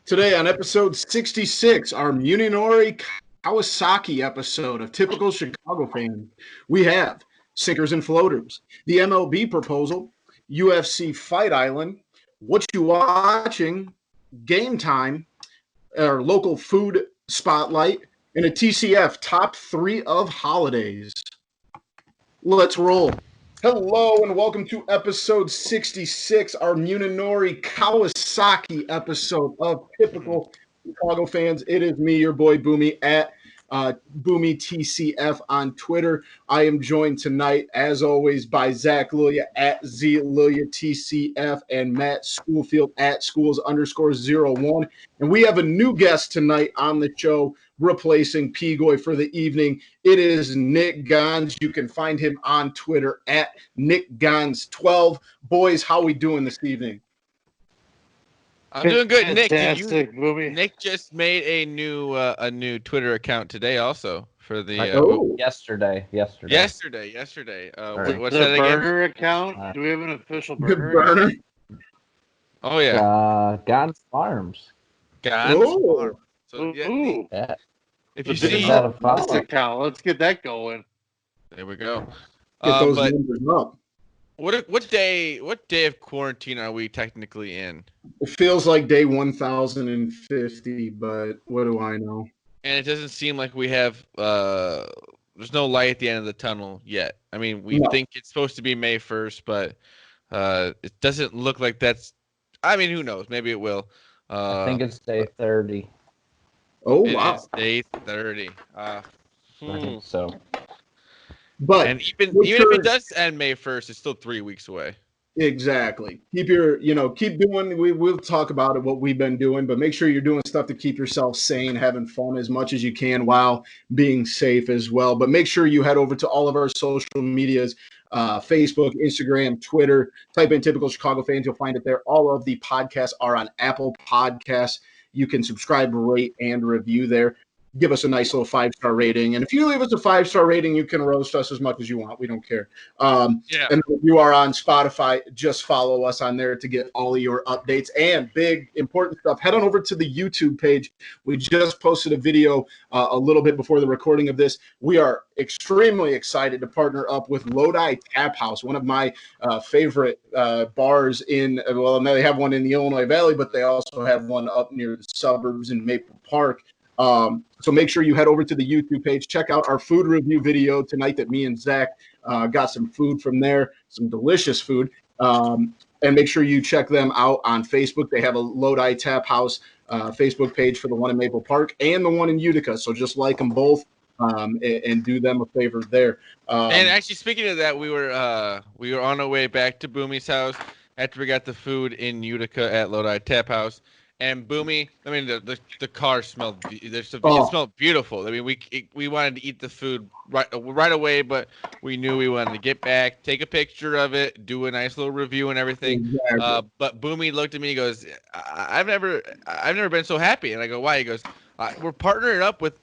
Today on episode 66, our Munenori Kawasaki episode of Typical Chicago Fans, we have Sinkers and Floaters, the MLB proposal, UFC Fight Island, what you watching, game time, our local food spotlight, and a TCF top 3 of holidays. Let's roll. Hello and welcome to episode 66, our Munenori Kawasaki episode of Typical Chicago Fans. It is me, your boy Boomy, at Boomy TCF on Twitter. I am joined tonight, as always, by Zach Lilia at ZLilia TCF and Matt Schoolfield at schools_01. And we have a new guest tonight on the show, replacing Pigoy for the evening. It is Nick Gons. You can find him on Twitter at NickGons12. Boys, how we doing this evening? I'm doing good. Fantastic, Nick just made a new Twitter account today, also for the yesterday. Right. What's The that again? burner account? Do we have an official burner? Oh yeah, Gons Farms. Gons Farm. So yeah. If you The see business account, let's get that going. there we go. Get those numbers up. What day of quarantine are we technically in? It feels like day 1050, but what do I know? And it doesn't seem like we have there's no light at the end of the tunnel yet. I mean, we think it's supposed to be May 1st, but it doesn't look like that's. I mean, who knows? Maybe it will. I think it's day 30. Oh, It is day 30. I think so. But and even if it does end May 1st, it's still 3 weeks away. Exactly. Keep doing. We'll talk about it, what we've been doing, but make sure you're doing stuff to keep yourself sane, having fun as much as you can while being safe as well. But make sure you head over to all of our social medias, Facebook, Instagram, Twitter. Type in Typical Chicago Fans. You'll find it there. All of the podcasts are on Apple Podcasts. You can subscribe, rate, and review there. Give us a nice little 5-star rating. And if you leave us a 5-star rating, you can roast us as much as you want. We don't care. And if you are on Spotify, just follow us on there to get all of your updates. And big, important stuff, head on over to the YouTube page. We just posted a video a little bit before the recording of this. We are extremely excited to partner up with Lodi Tap House, one of my favorite bars in, well, now they have one in the Illinois Valley, but they also have one up near the suburbs in Maple Park. So make sure you head over to the YouTube page, check out our food review video tonight that me and Zach got some food from there, some delicious food. And make sure you check them out on Facebook. They have a Lodi Tap House Facebook page for the one in Maple Park and the one in Utica. So just like them both and do them a favor there. And actually, speaking of that, we were on our way back to Boomy's house after we got the food in Utica at Lodi Tap House. And Boomy, I mean, the car smelled. It smelled beautiful. I mean, we wanted to eat the food right away, but we knew we wanted to get back, take a picture of it, do a nice little review and everything. Exactly. But Boomy looked at me, he goes, "I've never been so happy." And I go, "Why?" He goes, "We're partnering up with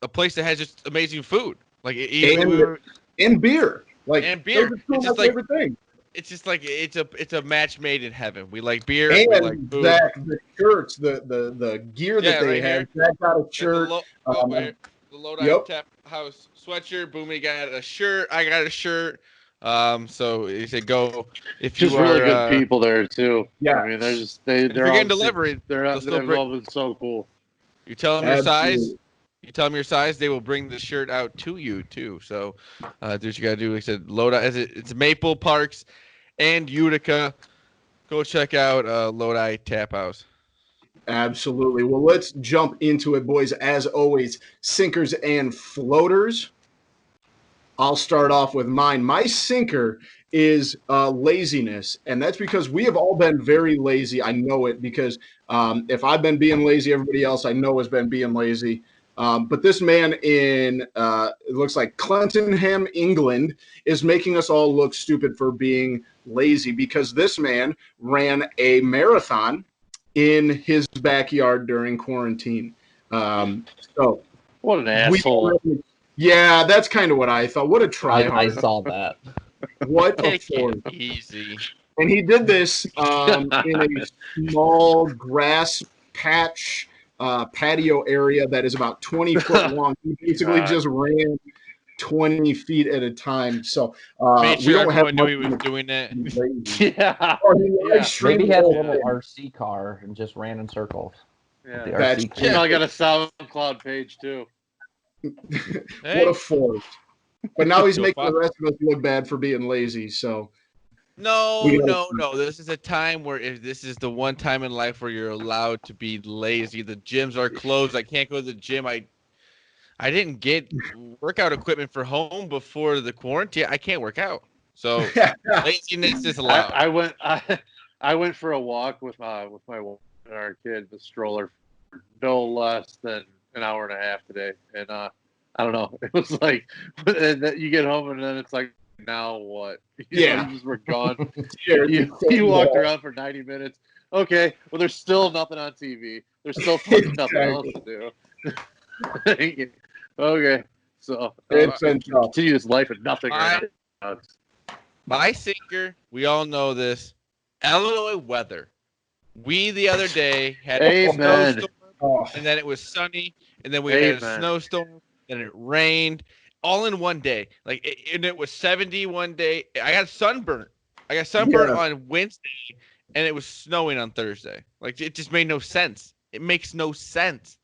a place that has just amazing food, like and beer, and beer. It's just like everything." It's just like it's a match made in heaven. We like beer. And we like food. Zach, the shirts, the gear that they have. Zach got a shirt. The Lodi Tap House sweatshirt. Boomy got a shirt. I got a shirt. So he said, "Go if you just are." Really good people there too. Yeah, I mean, they're getting delivery. They're involved with so cool. You tell them your size. You tell them your size, they will bring the shirt out to you too. So, do what you gotta do. Like I said, Lodi. It's Maple Parks and Utica. Go check out Lodi Tap House. Absolutely. Well, let's jump into it, boys. As always, sinkers and floaters. I'll start off with mine. My sinker is laziness, and that's because we have all been very lazy. I know it because if I've been being lazy, everybody else I know has been being lazy. But this man in, it looks like Cheltenham, England, is making us all look stupid for being lazy because this man ran a marathon in his backyard during quarantine. So what an asshole. Yeah, that's kind of what I thought. What a tryhard. I saw that. What a Take it easy. And he did this in a small grass patch patio area that is about 20 foot long. He basically just ran 20 feet at a time. So Made we sure don't have everyone knew he was doing that. Yeah. Maybe he had a little RC car and just ran in circles. Yeah. The That's- RC car. He's probably got a SoundCloud page too. Hey, What a force. But now he's Go making the Fox. rest of us look bad for being lazy. So no. We gotta- This is a time where if this is the one time in life where you're allowed to be lazy. The gyms are closed. I can't go to the gym. I didn't get workout equipment for home before the quarantine. I can't work out. So laziness is allowed. I went for a walk with my wife and our kid, the stroller, no less than an hour and a half today, and I don't know. It was like, and then you get home and then it's like, now what? You just were gone. You walked around for 90 minutes. Okay, well, there's still nothing on TV. There's still fucking nothing else to do. Okay, so continue this life of nothing right now. My sinker, we all know this. Illinois weather. We the other day had a snowstorm, and then it was sunny, and then we had a snowstorm, and it rained, all in one day. And it was 70 one day. I got sunburnt. On Wednesday, and it was snowing on Thursday. It just made no sense. It makes no sense.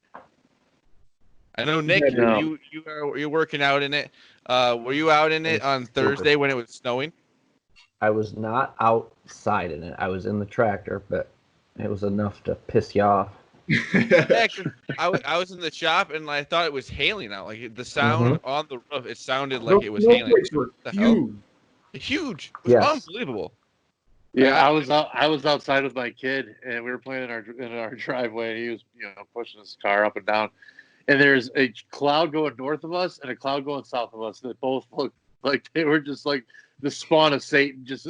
I know, Nick, you're working out in it. Were you out in it on Thursday when it was snowing? I was not outside in it. I was in the tractor, but it was enough to piss you off. Yeah, I was in the shop and I thought it was hailing out. Like the sound on the roof, it sounded like it was hailing. Huge. It was unbelievable. Yeah, I was outside with my kid and we were playing in our driveway. And he was pushing his car up and down, and there's a cloud going north of us and a cloud going south of us that both looked like they were just like the spawn of Satan, just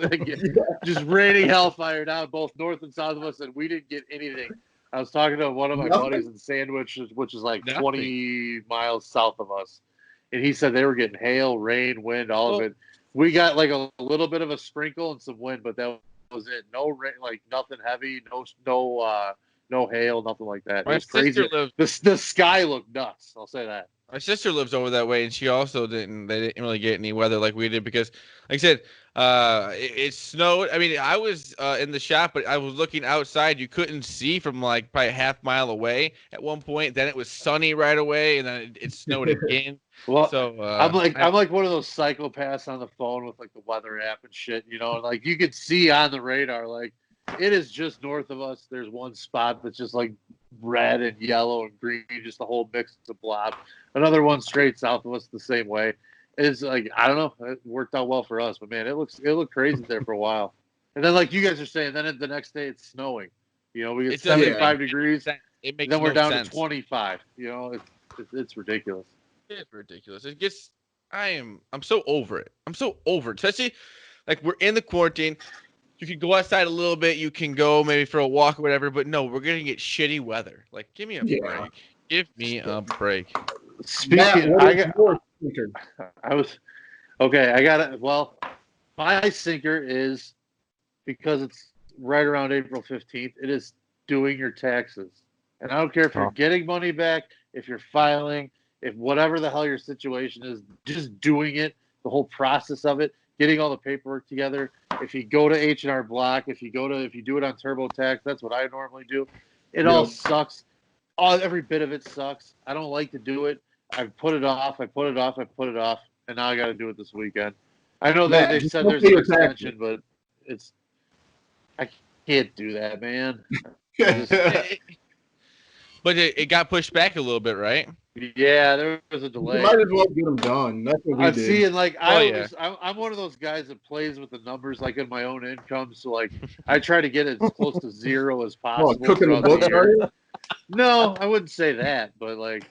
raining hellfire down both north and south of us, and we didn't get anything. I was talking to one of my buddies in Sandwich, which is like 20 miles south of us, and he said they were getting hail, rain, wind, all of it. We got like a little bit of a sprinkle and some wind, but that was it. No rain, like nothing heavy, no hail, nothing like that. It was crazy. The sky looked nuts. I'll say that. My sister lives over that way, and she also didn't. They didn't really get any weather like we did because, like I said, it snowed. I mean, I was in the shop, but I was looking outside. You couldn't see from like probably a half mile away at one point. Then it was sunny right away, and then it snowed again. Well, so I'm like one of those psychopaths on the phone with like the weather app and shit. Like you could see on the radar, like it is just north of us. There's one spot that's just like red and yellow and green, just a whole mix of blob. Another one straight south of us the same way. It's like, I don't know. It worked out well for us, but man, it looked crazy there for a while. And then like you guys are saying, then the next day it's snowing. We get 75 degrees. It makes then we're down sense. to 25. It's ridiculous. It's ridiculous. It gets. I'm so over it. I'm so over it. Especially like we're in the quarantine. You can go outside a little bit. You can go maybe for a walk or whatever. But no, we're gonna get shitty weather. Like, give me a break. Give me a break. Speaking, I got it. Well, my sinker is because it's right around April 15th. It is doing your taxes, and I don't care if you're getting money back, if you're filing, if whatever the hell your situation is, just doing it. The whole process of it, getting all the paperwork together. If you go to H&R Block, if you do it on TurboTax, that's what I normally do. It all sucks. Every bit of it sucks. I don't like to do it. I've put it off, and now I got to do it this weekend. I know they said there's an extension, but I can't do that, man. But it got pushed back a little bit, right? Yeah, there was a delay. You might as well get them done. That's what we did. Seeing like I'm one of those guys that plays with the numbers like in my own income. So like I try to get it as close to zero as possible. Cooking the books, are you? No, I wouldn't say that, but like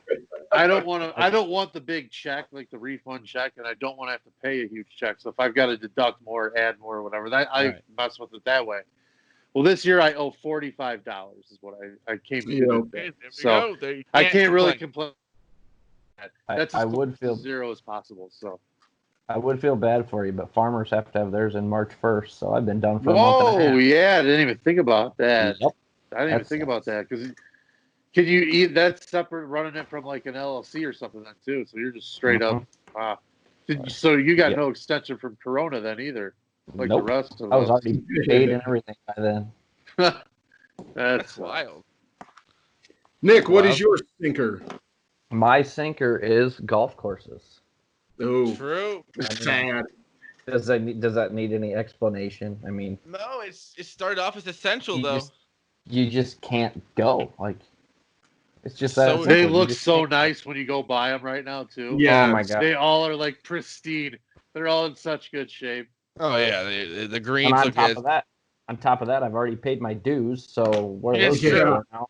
I don't want the big check, like the refund check, and I don't want to have to pay a huge check. So if I've got to deduct more, add more, or whatever, I mess with it that way. Well, this year I owe $45 is what I came to. So I can't really complain. That's I would feel zero as possible. So I would feel bad for you, but farmers have to have theirs in March 1st, so I've been done for a month and a half. Yeah, I didn't even think about that. Yep. I didn't even think about that because Can you eat that separate, running it from like an LLC or something then too? So you're just straight up. So you got no extension from Corona then either, like the rest of us. I was already paid and everything by then. That's wild. Nick, what is your sinker? My sinker is golf courses. Oh, true. Sad. Does that need any explanation? I mean, no. It started off as essential though. You just can't go. Like, it's just So that they look so nice when you go buy them right now too. Yeah. Oh my god. They all are like pristine. They're all in such good shape. Oh yeah, the greens And on look top of that, I've already paid my dues. So what are those Yeah. for now?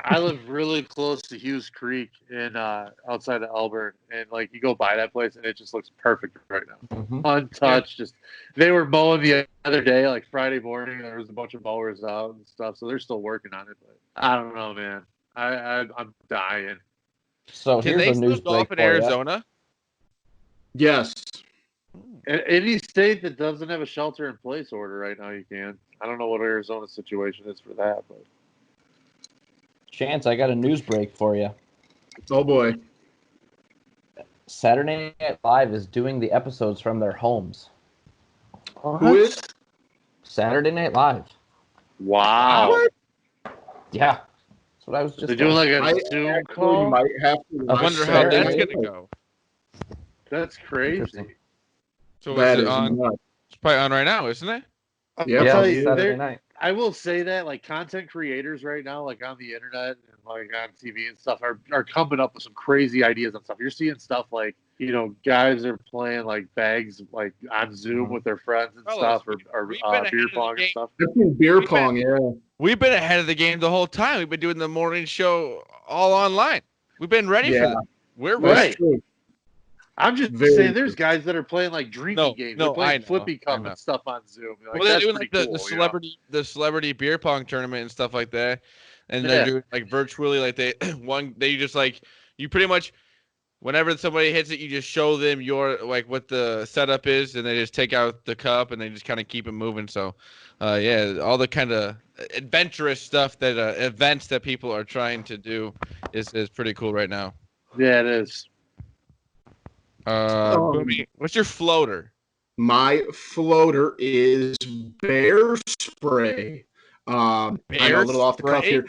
I live really close to Hughes Creek in outside of Elburn, and like you go by that place, and it just looks perfect right now, untouched. Just they were mowing the other day, like Friday morning. There was a bunch of mowers out and stuff, so they're still working on it. But I don't know, man. I'm dying. So Can here's they a news still golf break in for Arizona? Yes. Any state that doesn't have a shelter-in-place order right now, you can. I don't know what Arizona's situation is for that, but. Chance, I got a news break for you. Oh boy. Saturday Night Live is doing the episodes from their homes. Who is? Saturday Night Live. Wow. What? Yeah. That's what I was just They're doing like I a Zoom call? might have to I watch wonder how Saturday that's Night gonna Live. go. That's crazy. Interesting. So That is it is on? nuts. It's probably on right now, isn't it? Yeah, I'll Yeah, tell it's you, Saturday night. I will say that like content creators right now, like on the internet and like on TV and stuff, are coming up with some crazy ideas and stuff. You're seeing stuff like, you know, guys are playing like bags like on Zoom with their friends and stuff, or beer pong and stuff. I've seen beer pong, yeah. We've been ahead of the game the whole time. We've been doing the morning show all online. We've been ready for this. We're Right. True. I'm just Very saying, there's guys that are playing like drinking games. They're playing Flippy Cup and stuff on Zoom. Like, well, they're that's doing pretty like cool, the celebrity beer pong tournament and stuff like that, and they're doing like virtually like they just like you pretty much whenever somebody hits it, you just show them your like what the setup is, and they just take out the cup and they just kind of keep it moving. So, yeah, all the kind of adventurous stuff that events that people are trying to do is pretty cool right now. Yeah, it is. Boomy, what's your floater? My floater is bear spray. I know a little off the cuff here.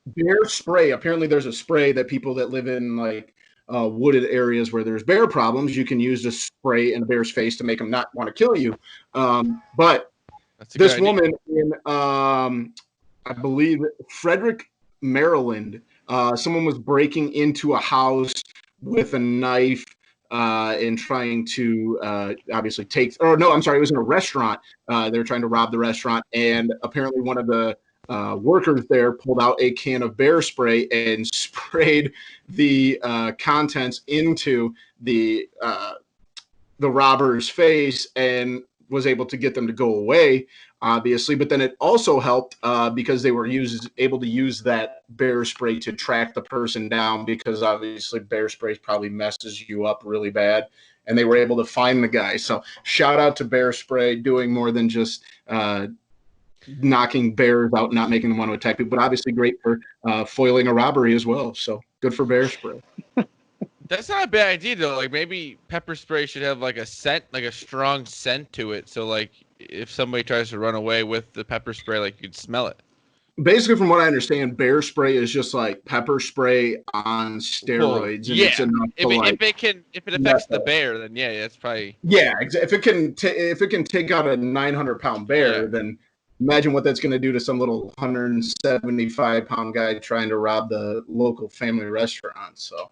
Bear spray. Apparently, there's a spray that people that live in like wooded areas where there's bear problems, you can use to spray in a bear's face to make them not want to kill you. But this woman in, I believe, Frederick, Maryland, someone was breaking into a house with a knife and trying to obviously it was in a restaurant. They were trying to rob the restaurant, and apparently one of the workers there pulled out a can of bear spray and sprayed the contents into the robber's face and was able to get them to go away, obviously. But then it also helped because they were able to use that bear spray to track the person down, because obviously bear spray probably messes you up really bad. And they were able to find the guy. So shout out to bear spray, doing more than just knocking bears out, not making them want to attack people, but obviously great for foiling a robbery as well. So good for bear spray. That's not a bad idea though. Like maybe pepper spray should have like a scent, like a strong scent to it. So like if somebody tries to run away with the pepper spray, like you'd smell it. Basically, from what I understand, bear spray is just like pepper spray on steroids. Well, yeah. And it's if it affects the bear, then yeah, it's probably if it can take out a 900-pound bear, then imagine what that's going to do to some little 175-pound guy trying to rob the local family restaurant. So,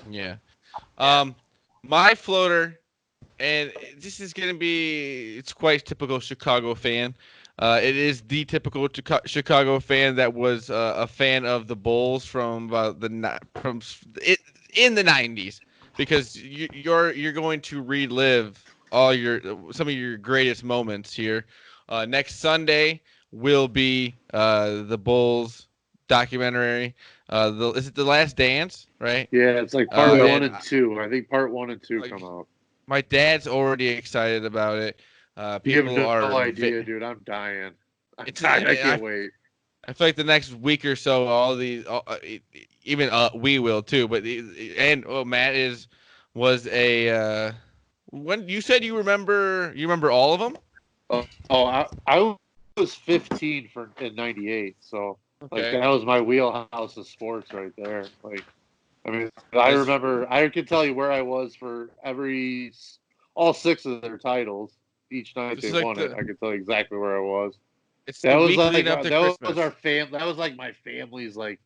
yeah. My floater, and this is going to be, it's quite typical Chicago fan. It is the typical Chicago fan that was a fan of the Bulls in the 90s, because you're going to relive some of your greatest moments here. Next Sunday will be the Bulls documentary. Is it The Last Dance, right? Yeah, it's like part 1 and 2. I think part 1 and 2 come out. My dad's already excited about it. You have no idea, dude. I'm dying. I can't wait. I feel like the next week or so, even we will too. But Matt was a when you said you remember all of them. I was 15 in '98, so Okay. that was my wheelhouse of sports right there. Like, I mean, I remember, I could tell you where I was for all 6 of their titles each night they won it. I could tell you exactly where I was. It's that was like that was our fam. That was like my family's like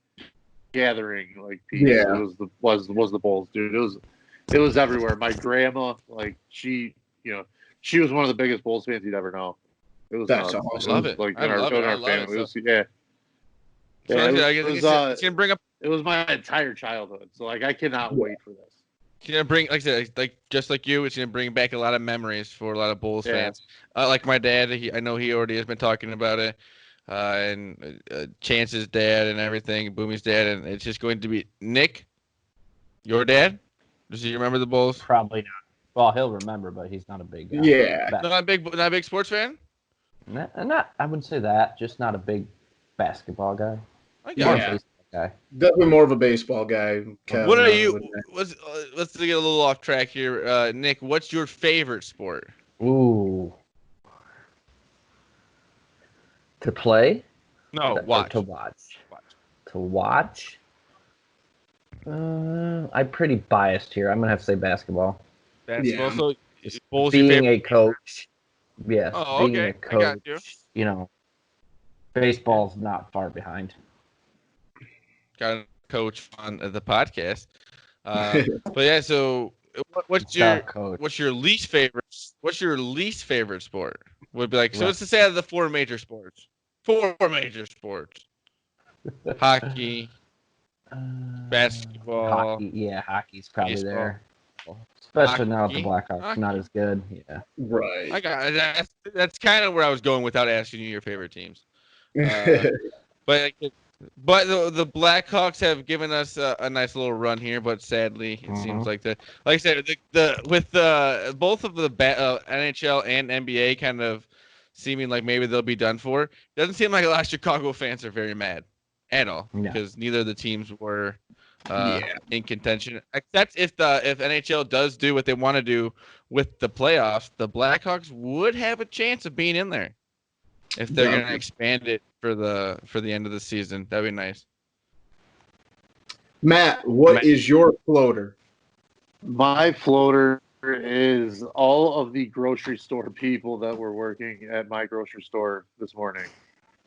gathering, like piece. Yeah. It was the Bulls, dude. It was everywhere. My grandma, like she was one of the biggest Bulls fans you'd ever know. It was That's awesome. awesome. I love it. Like I love our family. it. It was, it's gonna bring up. It was my entire childhood. So like I cannot wait for this. It's gonna bring, like I said, like just like you, it's gonna bring back a lot of memories for a lot of Bulls fans. Like my dad, I know he already has been talking about it, and Chance's dad and everything, Boomy's dad, and it's just going to be Nick, your dad. Does he remember the Bulls? Probably not. Well, he'll remember, but he's not a big. Not a big sports fan. Not. I wouldn't say that. Just not a big basketball guy. Baseball guy. Definitely more of a baseball guy. Kevin, what are you? Let's get a little off track here, Nick. What's your favorite sport? Ooh. To play? No, watch. To watch. To watch? I'm pretty biased here. I'm gonna have to say basketball. Basketball. Yeah. So, being a coach. Yes. Oh, being a coach. You know, baseball's not far behind. Got a coach on the podcast. But yeah, so what's your least favorite sport? Would be like, so let's just say out of the 4 major sports. 4 major sports. Hockey, basketball. Hockey's probably baseball. There. Especially now that the Blackhawks not as good. Yeah. Right. I got it. That's kind of where I was going without asking you your favorite teams. But the Blackhawks have given us a nice little run here, but sadly, it seems like like I said, with both of the NHL and NBA kind of seeming like maybe they'll be done for. It doesn't seem like a lot of Chicago fans are very mad at all because neither of the teams were in contention. Except if NHL does do what they want to do with the playoffs, the Blackhawks would have a chance of being in there. If they're going to expand it for the end of the season, that'd be nice. Matt, what is your floater? My floater is all of the grocery store people that were working at my grocery store this morning.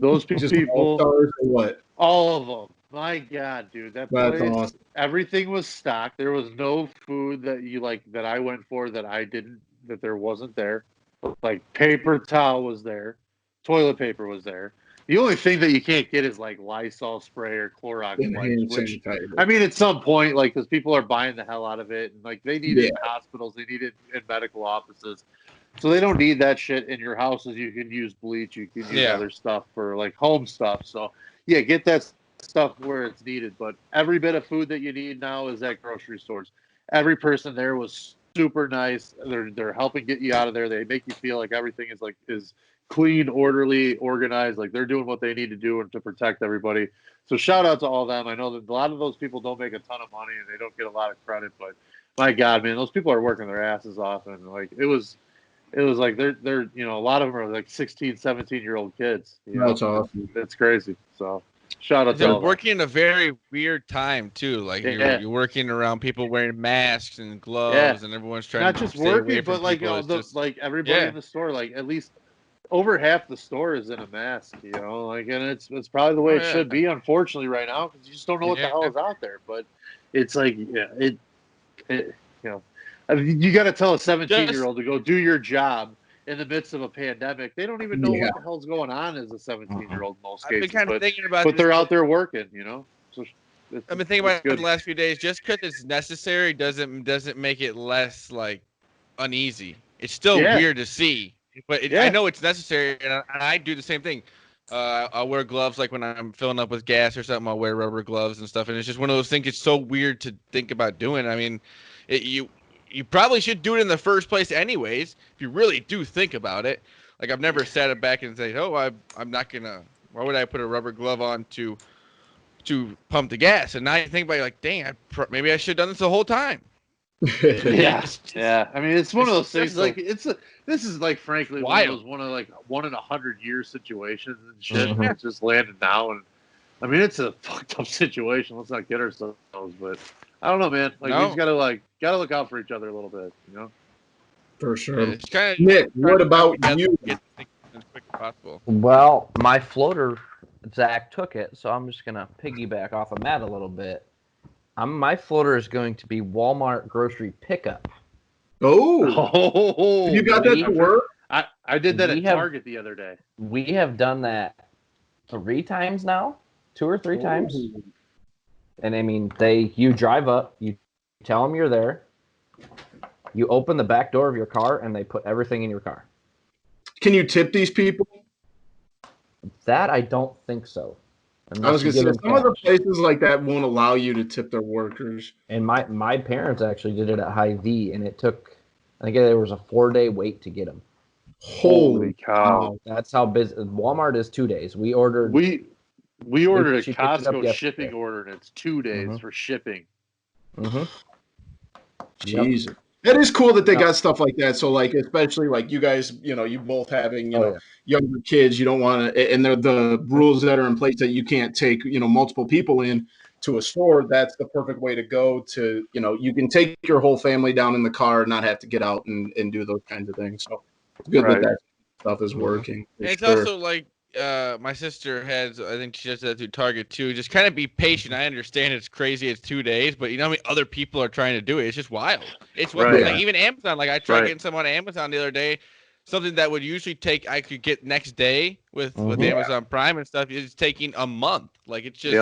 Those people, all of them. My God, dude, that's awesome. Everything was stocked. There was no food that I went for that there wasn't there. Like paper towel was there. Toilet paper was there. The only thing that you can't get is like Lysol spray or Clorox wipes. Which, I mean, at some point, like, because people are buying the hell out of it, and like they need it in hospitals, they need it in medical offices, so they don't need that shit in your houses. You can use bleach, you can use other stuff for like home stuff. So get that stuff where it's needed. But every bit of food that you need now is at grocery stores. Every person there was super nice. They're helping get you out of there. They make you feel like everything is clean, orderly, organized. Like they're doing what they need to do to protect everybody. So shout out to all of them. I know that a lot of those people don't make a ton of money and they don't get a lot of credit, but my God, man, those people are working their asses off. And like, it was like, they're, a lot of them are like 16, 17-year-old kids. That's awesome. It's crazy. So shout out to all working in a very weird time too. Like you're working around people wearing masks and gloves and everyone's trying not to just working, but like, like everybody in the store, like at least over half the store is in a mask, like, and it's probably the way it should be, unfortunately, right now, because you just don't know what the hell is out there. But it's like, you got to tell a 17-year-old to go do your job in the midst of a pandemic. They don't even know what the hell's going on as a 17-year-old in most cases. I've been kind of thinking about but they're out there working, So I've been thinking about it the last few days. Just because it's necessary doesn't make it less like uneasy. It's still weird to see. But I know it's necessary, and I do the same thing. I'll wear gloves like when I'm filling up with gas or something. I'll wear rubber gloves and stuff, and it's just one of those things. It's so weird to think about doing. I mean, you probably should do it in the first place, anyways. If you really do think about it, like I've never sat it back and said, "Oh, I'm not gonna Why would I put a rubber glove on to pump the gas? And now you think about it, like, dang, maybe I should have done this the whole time. Yeah. I mean, it's one of those things. Like, this is like, frankly, wild. one in 100-year situations and shit. Mm-hmm. It's just landed now, and I mean, it's a fucked up situation. Let's not get ourselves, but I don't know, man. Like, we just gotta look out for each other a little bit, you know. For sure. It's kind of Nick, what about you? Get as quick as possible. Well, my floater, Zach took it, so I'm just gonna piggyback off of Matt a little bit. My floater is going to be Walmart grocery pickup. Oh, you got that to work? I did that at Target the other day. We have done that 3 times now, 2 or 3 times. And I mean, you drive up, you tell them you're there, you open the back door of your car, and they put everything in your car. Can you tip these people? That I don't think so. I was going to say, some other places like that won't allow you to tip their workers. And my parents actually did it at Hy-Vee, and it took, I think there was a 4-day wait to get them. Holy cow. That's how busy. Walmart is 2 days. We ordered a Costco shipping order, and it's 2 days for shipping. Mm-hmm. Jesus. Yep. It is cool that they got stuff like that. So, like, especially like you guys, you both having, younger kids, you don't want to, and the rules that are in place that you can't take, multiple people in to a store. That's the perfect way to go to, you can take your whole family down in the car and not have to get out and do those kinds of things. So it's good that stuff is working. It's also like, my sister has, I think she does that through Target too. Just kind of be patient. I understand it's crazy. It's 2 days, but you know how many other people are trying to do it? It's just wild. It's like even Amazon. Like I tried getting some on Amazon the other day. Something that would usually I could get next day with Amazon Prime and stuff is taking a month. Like it's just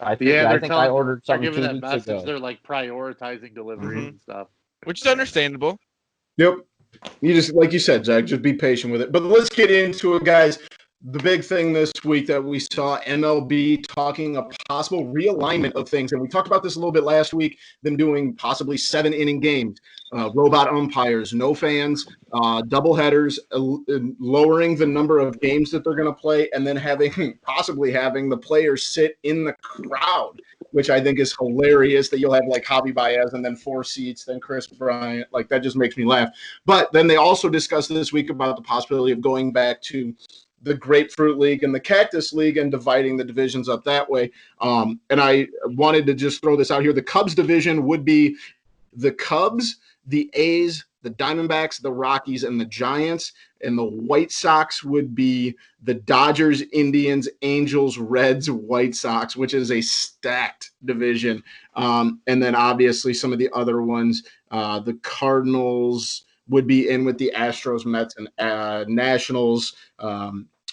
I think I ordered something 2 weeks ago. They're like prioritizing deliveries and stuff, which is understandable. Yep. You just, like you said, Zach, just be patient with it. But let's get into it, guys. The big thing this week that we saw, MLB talking a possible realignment of things. And we talked about this a little bit last week, them doing possibly 7-inning games, robot umpires, no fans, double headers, lowering the number of games that they're going to play, and then possibly having the players sit in the crowd, which I think is hilarious that you'll have like Javi Baez and then 4 seats, then Chris Bryant. Like that just makes me laugh. But then they also discussed this week about the possibility of going back to the Grapefruit League and the Cactus League and dividing the divisions up that way. And I wanted to just throw this out here. The Cubs division would be the Cubs, the A's, the Diamondbacks, the Rockies, and the Giants. And the White Sox would be the Dodgers, Indians, Angels, Reds, White Sox, which is a stacked division. And then obviously some of the other ones, the Cardinals would be in with the Astros, Mets, and Nationals.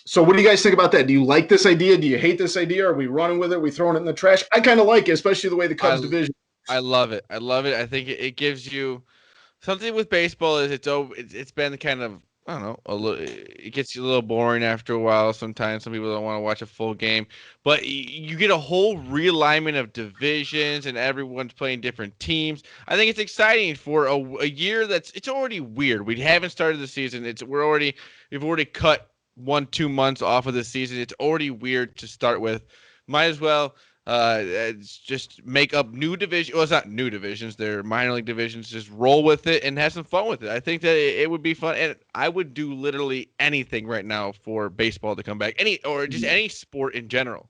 So what do you guys think about that? Do you like this idea? Do you hate this idea? Are we running with it? Are we throwing it in the trash? I kind of like it, especially the way the Cubs division. I love it. I think it gives you something with baseball. It's been kind of, I don't know, it gets you a little boring after a while. Sometimes some people don't want to watch a full game, but you get a whole realignment of divisions and everyone's playing different teams. I think it's exciting for a year it's already weird. We haven't started the season. We've already cut 1-2 months off of the season. It's already weird to start with. Might as well just make up new divisions. Well, it's not new divisions. They're minor league divisions. Just roll with it and have some fun with it. I think that it would be fun. And I would do literally anything right now for baseball to come back. Any sport in general.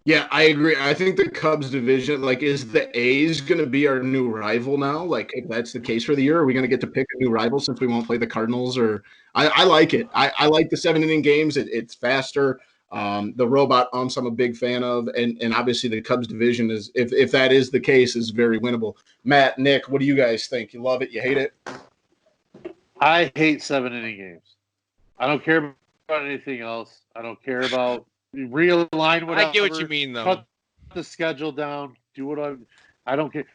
Yeah, I agree. I think the Cubs division, is the A's going to be our new rival now? Like, if that's the case for the year, are we going to get to pick a new rival since we won't play the Cardinals? Or I like it. I like the 7-inning games. It's faster. The robot umps I'm a big fan of, and obviously the Cubs division is, if that is the case, is very winnable. Matt, Nick, what do you guys think? You love it? You hate it? I hate 7-inning games. I don't care about anything else. I don't care about realign whatever. I get what you mean, though. Cut the schedule down. Do what I don't care.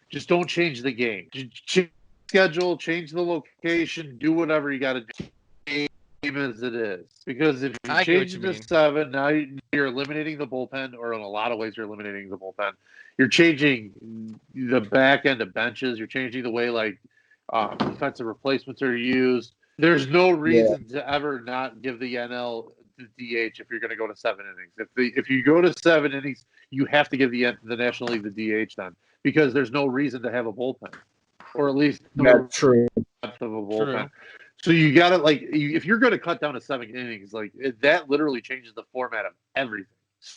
Just don't change the game. Change the schedule, change the location, do whatever you got to do. As it is, because if you change it to 7, now you're eliminating the bullpen, or in a lot of ways you're eliminating the bullpen. You're changing the back end of benches. You're changing the way defensive replacements are used. There's no reason to ever not give the NL the DH if you're going to go to 7 innings. If you go to 7 innings, you have to give the National League the DH then, because there's no reason to have a bullpen, or at least That's true. Of a bullpen. True. So you got to if you're going to cut down to 7 innings, that literally changes the format of everything.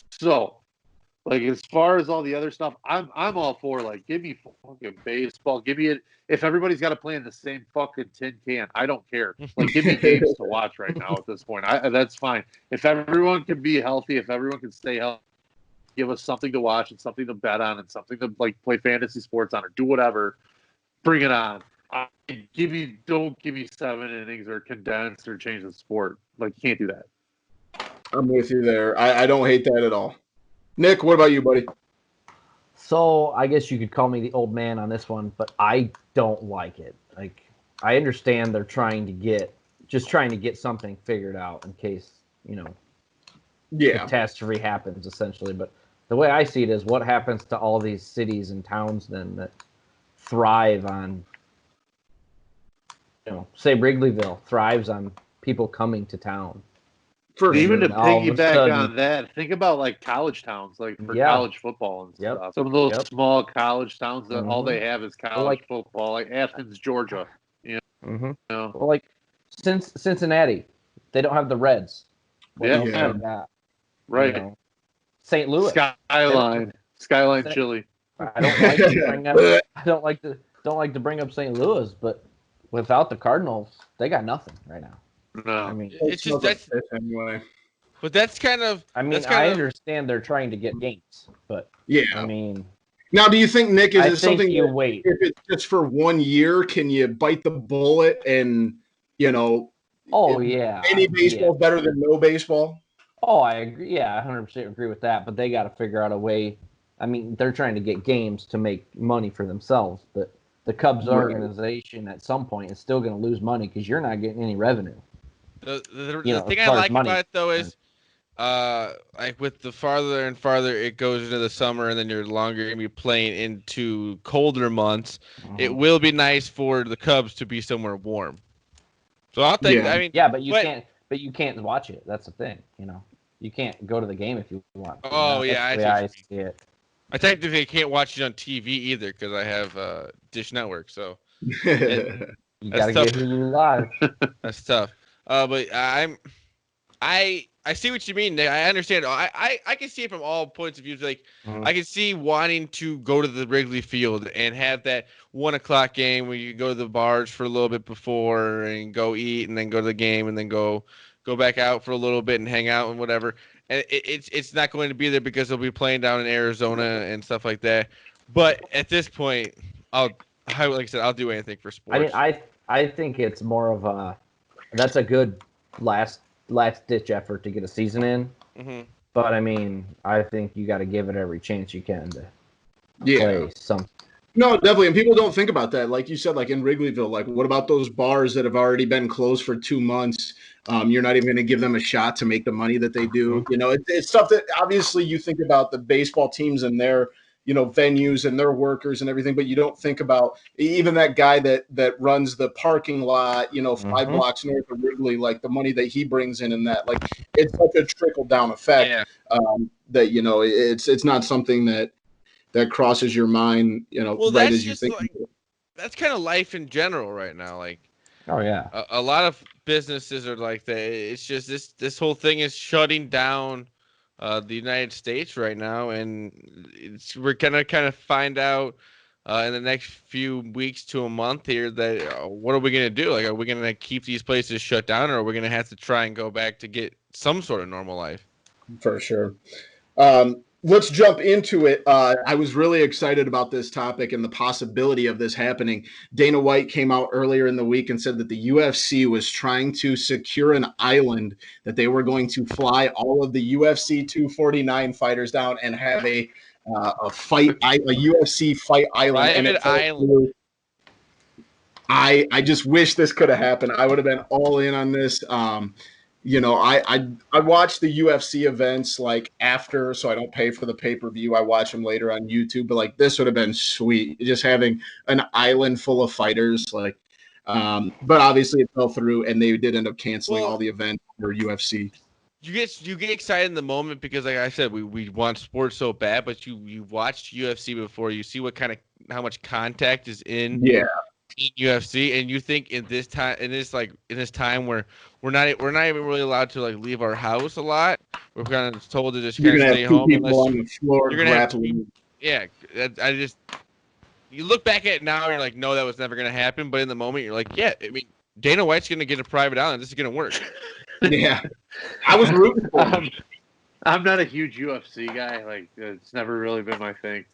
So, as far as all the other stuff, I'm all for give me fucking baseball. Give me it. If everybody's got to play in the same fucking tin can, I don't care. Give me games to watch right now at this point. That's fine. If everyone can be healthy, if everyone can stay healthy, give us something to watch and something to bet on and something to play fantasy sports on or do whatever. Bring it on. Don't give me 7 innings or condensed or change the sport. You can't do that. I'm with you there. I don't hate that at all. Nick, what about you, buddy? So I guess you could call me the old man on this one, but I don't like it. I understand they're trying to get something figured out in case, catastrophe happens, essentially. But the way I see it is, what happens to all these cities and towns then that thrive on, say Wrigleyville thrives on people coming to town. Even to piggyback on that, think about college towns, for college football and stuff. Some of those small college towns that all they have is college football, like Athens, Georgia. Well, Cincinnati, they don't have the Reds. They don't have that. Right. St. Louis, Skyline Chili. I don't like to bring up. Don't like to bring up St. Louis, but without the Cardinals, they got nothing right now. No, I mean it's just anyway. But that's kind of. I mean, I understand they're trying to get games, but I mean. Now, do you think, Nick, is it something you wait? If it's just for 1 year, can you bite the bullet and Oh yeah. Any baseball better than no baseball? Oh, I agree. Yeah, I 100% agree with that. But they got to figure out a way. I mean, they're trying to get games to make money for themselves, but the Cubs organization at some point is still going to lose money because you're not getting any revenue. The thing I like about it though is, with the farther and farther it goes into the summer, and then you're longer going to be playing into colder months. It will be nice for the Cubs to be somewhere warm. So I'll think. I mean, but you can't watch it. That's the thing. You can't go to the game if you want. Oh yeah, I see it. I technically can't watch it on TV either because I have Dish Network. So you gotta get who you live. That's tough. But I see what you mean. I understand. I can see it from all points of view. I can see wanting to go to the Wrigley Field and have that 1 o'clock game where you go to the bars for a little bit before and go eat and then go to the game and then go back out for a little bit and hang out and whatever. And it's not going to be there because they'll be playing down in Arizona and stuff like that. But at this point, like I said, I'll do anything for sports. I think it's more of that's a good last ditch effort to get a season in. Mm-hmm. But I mean, I think you got to give it every chance you can to play something. No, definitely. And people don't think about that. Like you said, in Wrigleyville, what about those bars that have already been closed for 2 months? You're not even going to give them a shot to make the money that they do. It's stuff that obviously you think about the baseball teams and their, venues and their workers and everything, but you don't think about even that guy that runs the parking lot, 5 blocks north of Wrigley, the money that he brings in and that, it's such a trickle down effect that, it's not something that crosses your mind, right as you think. That's kind of life in general right now. Oh yeah, a lot of businesses are like that. It's just this whole thing is shutting down the United States right now, and we're gonna kind of find out in the next few weeks to a month here that what are we gonna do? Are we gonna keep these places shut down, or are we gonna have to try and go back to get some sort of normal life? For sure. Let's jump into it. I was really excited about this topic and the possibility of this happening. Dana White came out earlier in the week and said that the UFC was trying to secure an island that they were going to fly all of the UFC 249 fighters down and have a UFC Fight Island. Private island. I just wish this could have happened. I would have been all in on this. I watch the UFC events after, so I don't pay for the pay-per-view. I watch them later on YouTube, but this would have been sweet, just having an island full of fighters. But obviously it fell through, and they did end up canceling all the events for UFC. you get excited in the moment because, like I said, we want sports so bad, but you watched UFC before, you see how much contact is in UFC, and you think in this time where we're not even really allowed to like leave our house a lot. We're kind of told to just kind of stay home unless on the floor you're gonna have you look back at it now and you're like, no, that was never gonna happen. But in the moment, you're like, yeah, I mean, Dana White's gonna get a private island. This is gonna work. Yeah, I was rooting for him. I'm not a huge UFC guy. Like, it's never really been my thing.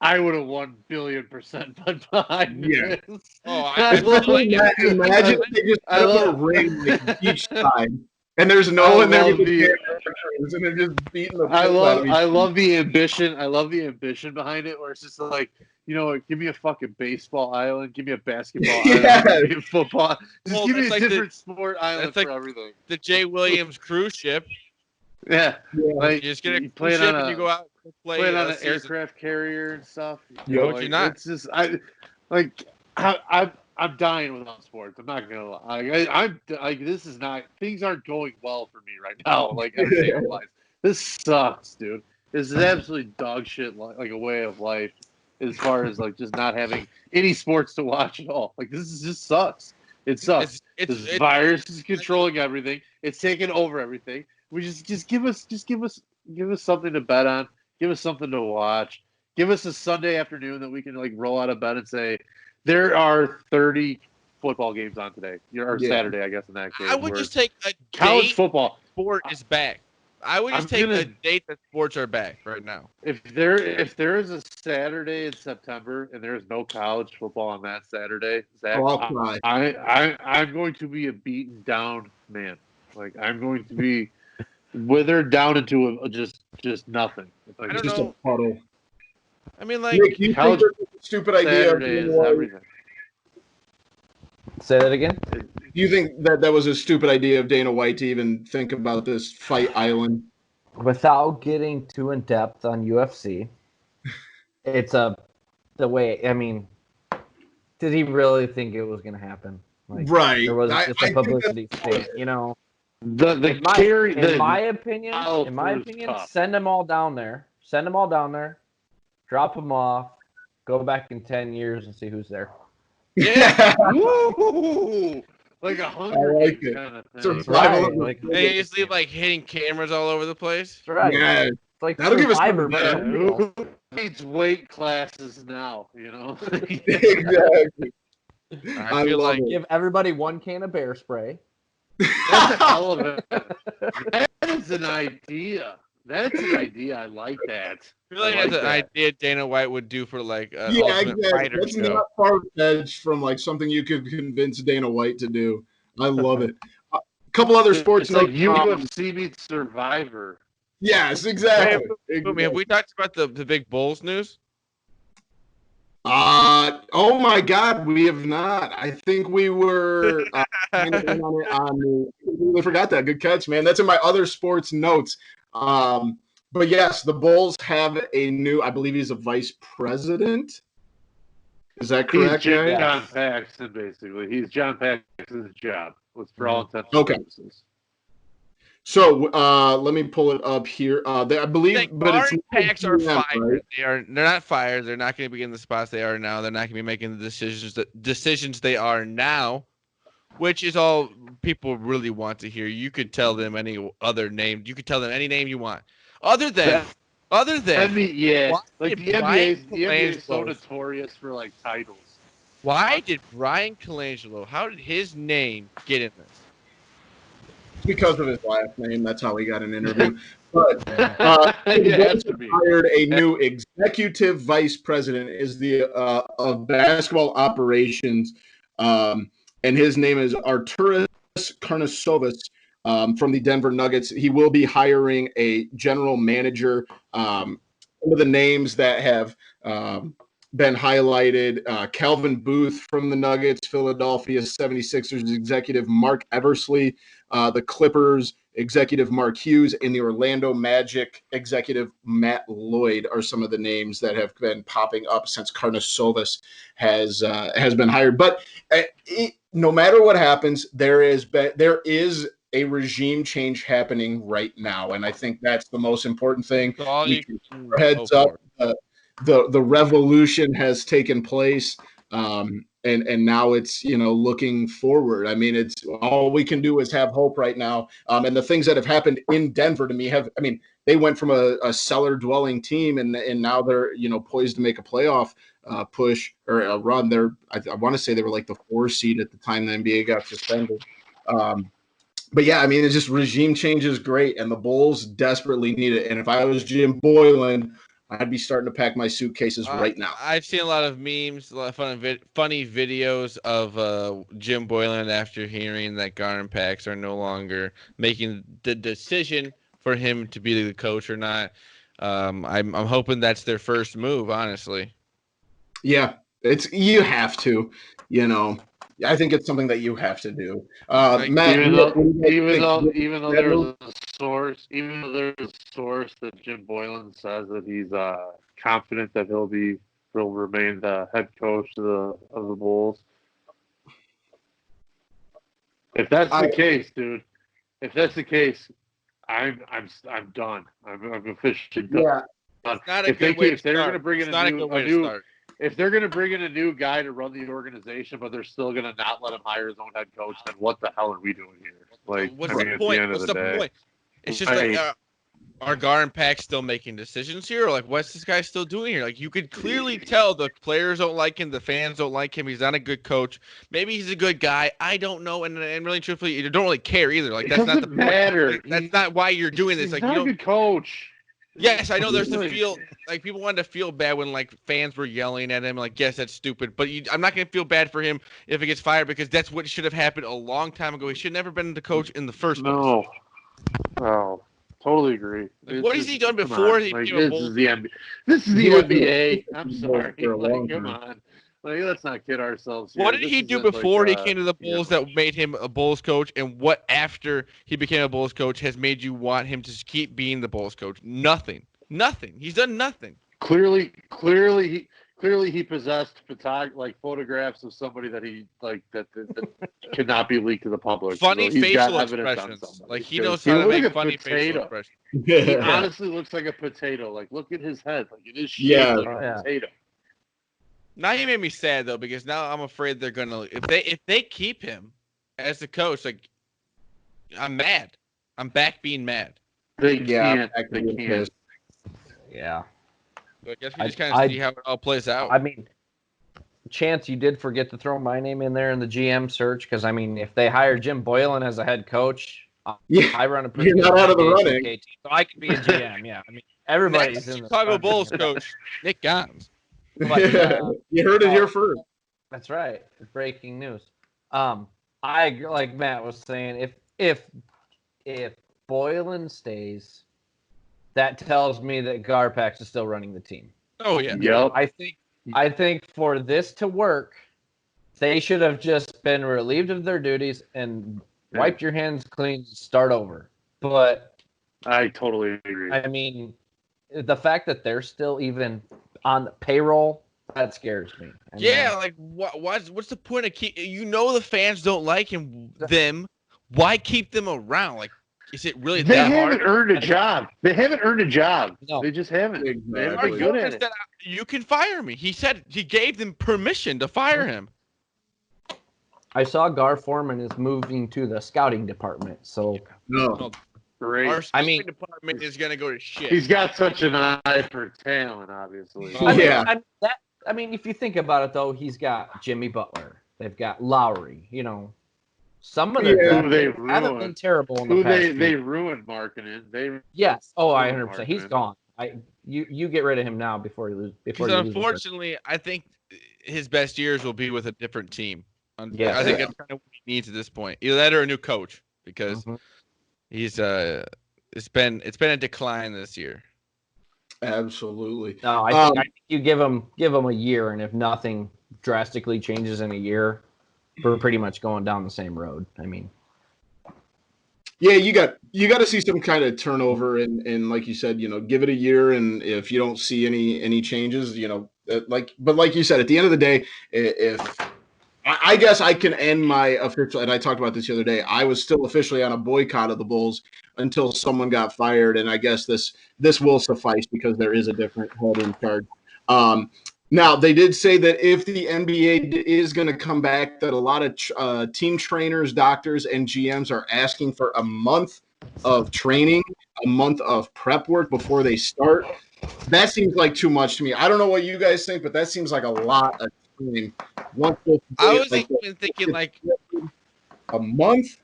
I would have 1,000,000,000% put behind this. Oh, imagine they just put a ring like each side, and there's no one there with the cameras, and they're just beating the. I love the ambition. I love the ambition behind it, where it's just like, you know, give me a fucking baseball island, give me a basketball island, give me a football. Just give me a different sport island for everything. The Jay Williams cruise ship. Yeah, like you just get a cruise ship and you go out and play on an aircraft carrier and stuff. You're not. It's just I'm dying without sports. I'm not gonna lie. I'm like, this is not, things aren't going well for me right now. Like, entertainment-wise, this sucks, dude. This is absolutely dog shit. Like a way of life, as far as like just not having any sports to watch at all. Like, this just sucks. It sucks. This virus is controlling everything. It's taking over everything. We just give us something to bet on. Give us something to watch. Give us a Sunday afternoon that we can like roll out of bed and say, there are 30 football games on today. Or Saturday, I guess, in that case. I would just take a college football. Sport is back. I would just take a date that sports are back right now. If there is a Saturday in September and there is no college football on that Saturday, Zach, I'm going to be a beaten down man. Like, I'm going to be withered down into just nothing. Like, just a puddle. I mean, like, Nick, you think there's a stupid idea? Saturday is everything. Say that again. Do you think that was a stupid idea of Dana White to even think about this Fight Island? Without getting too in depth on UFC, it's the way. I mean, did he really think it was going to happen? Like, right. There was just a publicity stunt, you know. In my opinion, send them all down there. Send them all down there. Drop them off. Go back in 10 years and see who's there. Yeah. Woo! Like a Hunger Games kind of thing. Right. And you just leave like hitting cameras all over the place. Right. Yeah. It's like that'll give us who needs weight classes now, you know? Exactly. I feel like give everybody one can of bear spray. That's a hell of it. That is an idea. That's an idea. I like that. I feel like that's an idea Dana White would do for like an Ultimate Fighter That's show. not far-fetched from like something you could convince Dana White to do. I love it. A couple other sports. It's like UFC meets Survivor. Yes, exactly. Have we talked about the big Bulls news? Oh my God, we have not. I think we were kind of in on it I forgot that. Good catch, man. That's in my other sports notes. But yes, the Bulls have a new, I believe he's a vice president. Is that correct? He's John Paxson, basically. He's John Paxson's job. For all intents and purposes. So let me pull it up here. I believe, but it's Pax are fired. Right? They're not fired. They're not going to be in the spots they are now. They're not going to be making the decisions they are now, which is all people really want to hear. You could tell them any other name. You could tell them any name you want, other than. Like the NBA is so notorious for like titles. Why did Brian Colangelo? How did his name get in this? Because of his last name. That's how he got an interview. But hired a new executive vice president is the of basketball operations, and his name is Arturas Karnisovas from the Denver Nuggets. He will be hiring a general manager. Some of the names that have been highlighted, Calvin Booth from the Nuggets, Philadelphia 76ers executive Mark Eversley, the Clippers executive Mark Hughes, and the Orlando Magic executive Matt Lloyd are some of the names that have been popping up since Karnisovas has been hired. But no matter what happens, there is a regime change happening right now, and I think that's the most important thing. We can keep our heads up. The revolution has taken place, and now it's looking forward. I mean, it's all we can do is have hope right now. And the things that have happened in Denver to me they went from a cellar dwelling team, and now they're poised to make a playoff push or a run. I want to say they were like the 4 seed at the time the NBA got suspended. But yeah, I mean, it's just regime change is great, and the Bulls desperately need it. And if I was Jim Boylan, I'd be starting to pack my suitcases right now. I've seen a lot of memes, a lot of funny videos of Jim Boylan after hearing that Garden Packs are no longer making the decision for him to be the coach or not. I'm hoping that's their first move, honestly. Yeah, you have to, I think it's something that you have to do. Matt, even though there's a source that Jim Boylan says that he's confident that he'll remain the head coach of the Bulls. If that's the case, dude. If that's the case, I'm done. I'm officially done. Yeah. It's not a good way to start. They're going to bring in if they're going to bring in a new guy to run the organization, but they're still going to not let him hire his own head coach, then what the hell are we doing here? Like, what's the point? What's the point? It's just are Garden Pack still making decisions here? Or like, what's this guy still doing here? Like, you could clearly tell the players don't like him, the fans don't like him. He's not a good coach. Maybe he's a good guy. I don't know. And really, truthfully, you don't really care either. Like, that's not the matter. Like, that's not why you're doing this. He's like, not a good coach. Yes, I know there's the feel like people wanted to feel bad when like fans were yelling at him. Like, yes, that's stupid, but I'm not gonna feel bad for him if he gets fired because that's what should have happened a long time ago. He should never been the coach in the first place. No, totally agree. Like, what has he done before? This is the NBA. This is the NBA. I'm sorry. Come on. Like, let's not kid ourselves here. What did he do before he came to the Bulls that made him a Bulls coach, and what after he became a Bulls coach has made you want him to keep being the Bulls coach? Nothing. He's done nothing. Clearly he possessed photographs of somebody that he that could not be leaked to the public. Funny facial expressions. Like he knows how to make funny facial expressions. He honestly looks like a potato. Like, look at his head. Like, it is shaped like a potato. Now you made me sad though, because now I'm afraid they're gonna if they keep him as the coach, like I'm mad. I'm back being mad. They can't. Yeah. So I guess we just kind of see how it all plays out. I mean, Chance, you did forget to throw my name in there in the GM search because I mean, if they hire Jim Boylan as a head coach, I run a pretty you're not out of the running, team, so I could be a GM. Yeah, I mean, everybody's in the Chicago Bulls coach Nick Gons. But, you heard it here first. That's right. Breaking news. I like Matt was saying, if Boylan stays, that tells me that Garpax is still running the team. Oh yeah. Yep. I think for this to work, they should have just been relieved of their duties and wiped your hands clean and start over. But I totally agree. I mean, the fact that they're still even on the payroll, that scares me. Like what's the point of the fans don't like them. Why keep them around? Like, is it really they that haven't hard? earned a job. They haven't earned a job. No. They just haven't. Exactly. They haven't been good at it. You can fire me. He said he gave them permission to fire him. I saw Gar Foreman is moving to the scouting department, so No. Great. Our scouting department is gonna go to shit. He's got such an eye for talent, obviously. I mean, if you think about it, though, he's got Jimmy Butler. They've got Lowry. Some of them haven't been terrible in the past. They ruined marketing. Yes. Oh, I 100%. He's gone. You get rid of him now before you lose. Unfortunately, I think his best years will be with a different team. Yeah. I think that's kind of what he needs at this point. Either that or a new coach, because he's it's been a decline this year. Absolutely. No, I think you give him a year, and if nothing drastically changes in a year, we're pretty much going down the same road. I mean, yeah, you got to see some kind of turnover, and like you said, give it a year, and if you don't see any changes, but like you said, at the end of the day, if I guess I can end my official, and I talked about this the other day. I was still officially on a boycott of the Bulls until someone got fired, and I guess this will suffice because there is a different head in charge. Now, they did say that if the NBA is going to come back, that a lot of team trainers, doctors, and GMs are asking for a month of training, a month of prep work before they start. That seems like too much to me. I don't know what you guys think, but that seems like a lot of time. I was even thinking like a month.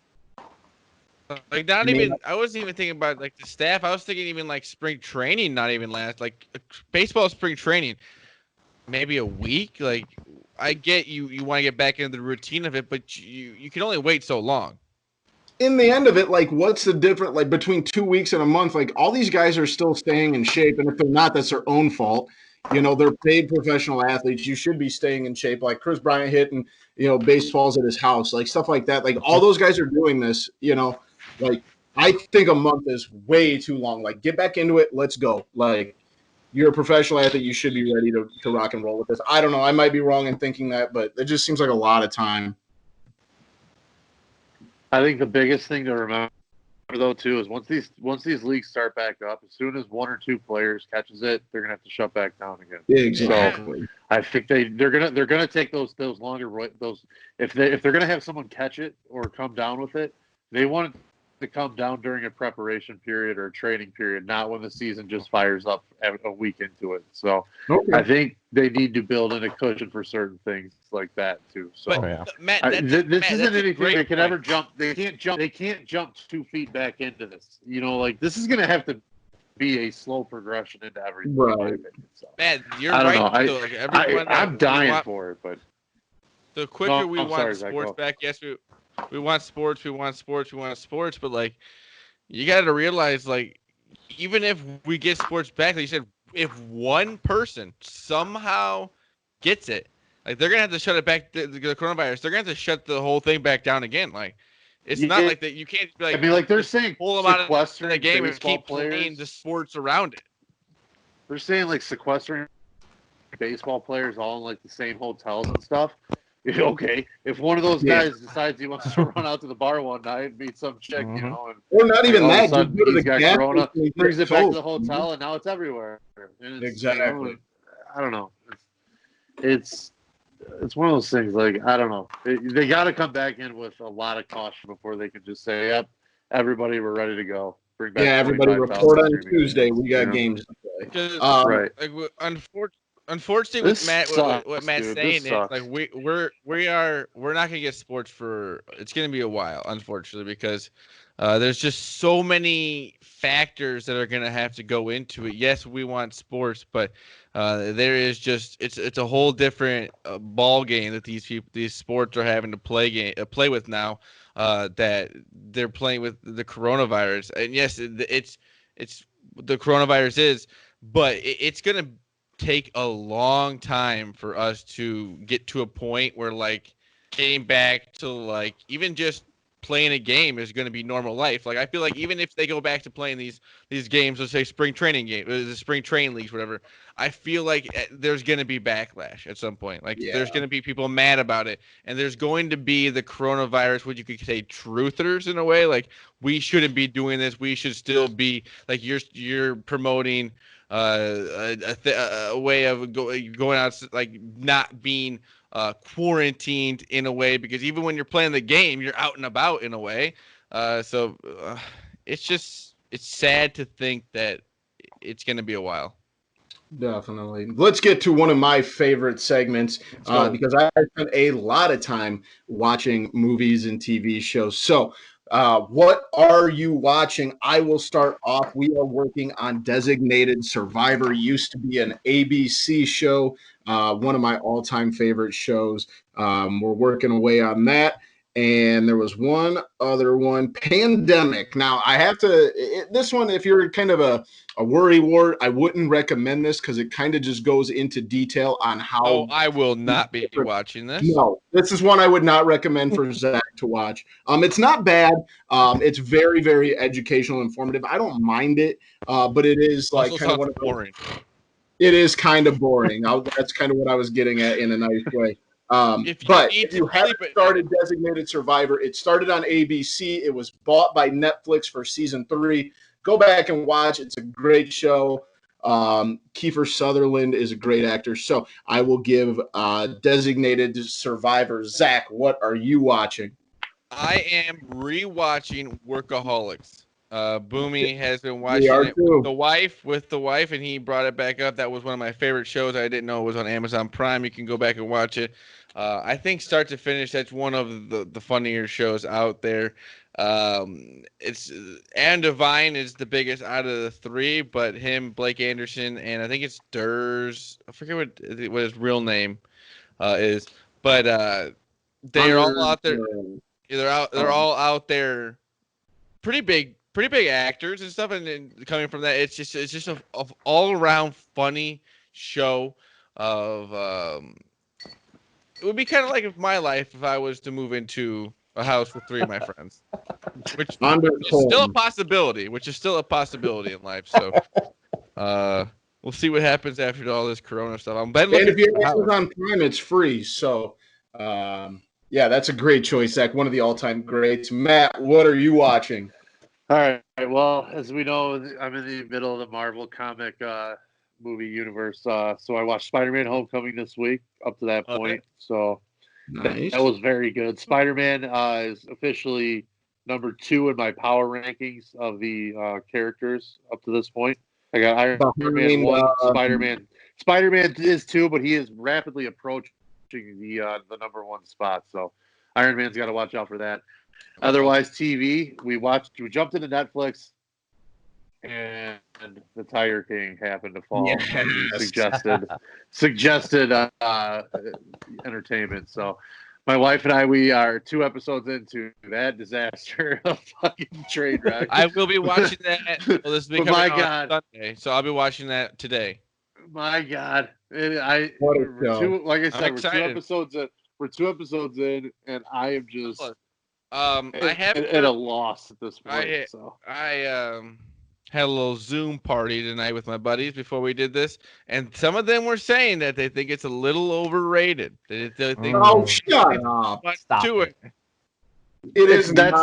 Like not even. I wasn't even thinking about like the staff. I was thinking even like spring training, not even last. Like baseball spring training, maybe a week. Like I get you want to get back into the routine of it, but you can only wait so long. In the end of it, like, what's the difference? Like between 2 weeks and a month, like all these guys are still staying in shape, and if they're not, that's their own fault. You know, they're paid professional athletes. You should be staying in shape. Like Chris Bryant hitting, baseballs at his house, like stuff like that. Like all those guys are doing this. Like I think a month is way too long. Like get back into it. Let's go. Like you're a professional athlete. You should be ready to rock and roll with this. I don't know. I might be wrong in thinking that, but it just seems like a lot of time. I think the biggest thing to remember, though, too, is once these leagues start back up, as soon as one or two players catches it, they're gonna have to shut back down again. Exactly. So I think they're gonna take those longer if they're gonna have someone catch it or come down with it, they want it to come down during a preparation period or a training period, not when the season just fires up a week into it. So I think they need to build in a cushion for certain things like that too. So Matt, this isn't anything they can ever jump. They can't jump 2 feet back into this. Like this is going to have to be a slow progression into everything. Right. So, Matt, you're I don't right. know. Like, I'm dying for it, but the quicker we want sports back, yes, we want sports, we want sports, but like you got to realize, like, even if we get sports back, like you said, if one person somehow gets it, like they're gonna have to shut it back. The coronavirus, they're gonna have to shut the whole thing back down again. Like it's not like that. You can't be like. I mean, like they're saying, pull them out of the game and keep playing the sports around it. They're saying like sequestering baseball players all in like the same hotels and stuff. Okay, if one of those guys decides he wants to run out to the bar one night and meet some chick, and or not even that, just go to the gas station, brings it back to the hotel, and now it's everywhere. And exactly. I don't know. It's one of those things. Like I don't know. They got to come back in with a lot of caution before they can just say, "Yep, everybody, we're ready to go." Bring back everybody report on Tuesday. We got games to play. Right. Like, unfortunately, with what Matt's saying is like we're not gonna get sports for it's gonna be a while, unfortunately, because there's just so many factors that are gonna have to go into it. Yes, we want sports, but there is just it's a whole different ball game that these sports are having to play with now that they're playing with the coronavirus. And yes, it's the coronavirus is, but it's gonna take a long time for us to get to a point where like getting back to like even just playing a game is going to be normal life. Like I feel like even if they go back to playing these games, let's say spring training game, the spring training leagues, whatever, I feel like there's going to be backlash at some point. Like there's going to be people mad about it, and there's going to be the coronavirus, what you could say, truthers in a way. Like we shouldn't be doing this. We should still be like you're promoting a way of going out, like not being quarantined in a way, because even when you're playing the game, you're out and about in a way. So it's sad to think that it's going to be a while. Definitely. Let's get to one of my favorite segments because I spent a lot of time watching movies and TV shows. So what are you watching? I will start off. We are working on Designated Survivor. Used to be an ABC show, one of my all-time favorite shows. We're working away on that. And there was one other one, Pandemic. Now, I have to this one, if you're kind of a worrywart, I wouldn't recommend this because it kind of just goes into detail on how. Oh, I will not be watching this. No, this is one I would not recommend for Zach to watch. It's not bad. It's very, very educational, informative. I don't mind it, but it is like kind of boring. It is kind of boring. That's kind of what I was getting at in a nice way. If you haven't started Designated Survivor, it started on ABC. It was bought by Netflix for season 3. Go back and watch. It's a great show. Kiefer Sutherland is a great actor. So I will give Designated Survivor. Zach, what are you watching? I am rewatching Workaholics. Boomy has been watching it with the wife, and he brought it back up. That was one of my favorite shows. I didn't know it was on Amazon Prime. You can go back and watch it. I think start to finish, that's one of the funnier shows out there. It's Ann Devine is the biggest out of the 3, but him, Blake Anderson, and I think it's Durs. I forget what his real name is, but they're all out there. They're all out there, pretty big actors and stuff. And then coming from that, it's just a all around funny show. It would be kind of like if my life if I was to move into a house with 3 of my friends, which is still a possibility. In life. So we'll see what happens after all this Corona stuff. And if you're Amazon Prime, it's free. So. Yeah, that's a great choice, Zach. One of the all-time greats. Matt, what are you watching? All right. Well, as we know, I'm in the middle of the Marvel comic movie universe. So I watched Spider-Man Homecoming this week up to that point. So nice. That was very good. Spider-Man is officially number 2 in my power rankings of the characters up to this point. I got Iron Man 1, Spider-Man. Spider-Man is 2, but he is rapidly approaching the number 1 spot, so Iron Man's got to watch out for that. Otherwise, TV, we jumped into Netflix, and the Tiger King happened to fall. Yes. Suggested entertainment. So my wife and I, we are 2 episodes into that disaster of fucking train wreck. I will be watching that. Well, this will be coming on Sunday, so I'll be watching that today. My God, we're 2 episodes in, and I am just at a loss at this point. I had a little Zoom party tonight with my buddies before we did this, and some of them were saying that they think it's a little overrated. They think shut up! Stop it. It is that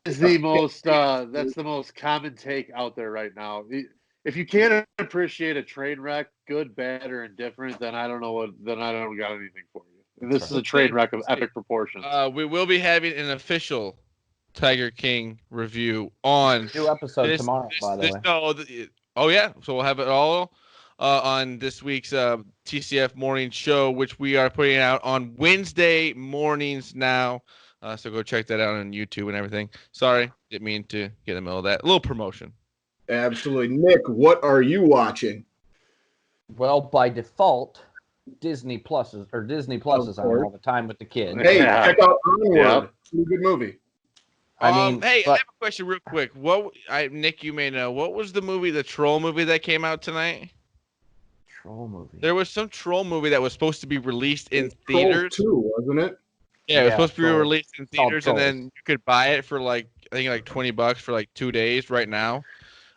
is the most that's the most common take out there right now. If you can't appreciate a train wreck, good, bad, or indifferent, then I don't got anything for you. And this is a train wreck of epic proportions. We will be having an official Tiger King review on new episode tomorrow. By the way, so we'll have it all on this week's TCF morning show, which we are putting out on Wednesday mornings now. So go check that out on YouTube and everything. Sorry, didn't mean to get in the middle of that. A little promotion. Absolutely. Nick, what are you watching? Well, by default, Disney Plus is on all the time with the kids. Hey, check out Onward. Yeah. It's a good movie. I have a question real quick. Nick, you may know. What was the troll movie that came out tonight? Troll movie. There was some troll movie that was supposed to be released in theaters. Troll 2, wasn't it? Yeah, it was supposed to be released in theaters, and then you could buy it for I think $20 for 2 days right now.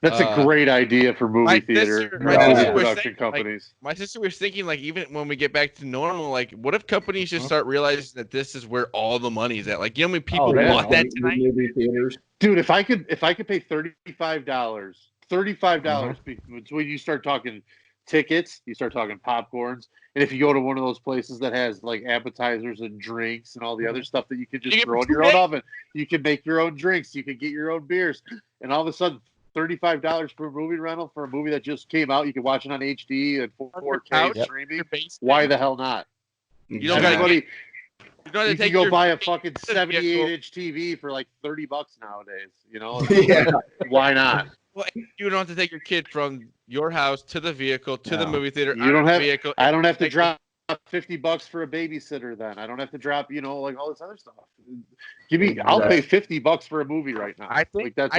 That's a great idea for movie theater production companies. My sister was thinking, even when we get back to normal, what if companies just start realizing that this is where all the money is at? You know how many people want that tonight? Movie theaters. Dude, if I could pay $35 between you start talking tickets, you start talking popcorns, and if you go to one of those places that has appetizers and drinks and all the other stuff that you can just throw in your own oven, you can make your own drinks, you can get your own beers, and all of a sudden $35 for a movie rental for a movie that just came out. You can watch it on HD and 4K streaming. Why the hell not? You don't got you can go buy a fucking 78-inch TV for $30 nowadays. Why not? Well, you don't have to take your kid from your house to the vehicle to the movie theater. I don't have to drop $50 for a babysitter. Then I don't have to drop all this other stuff. I'll pay $50 for a movie right now. I think that's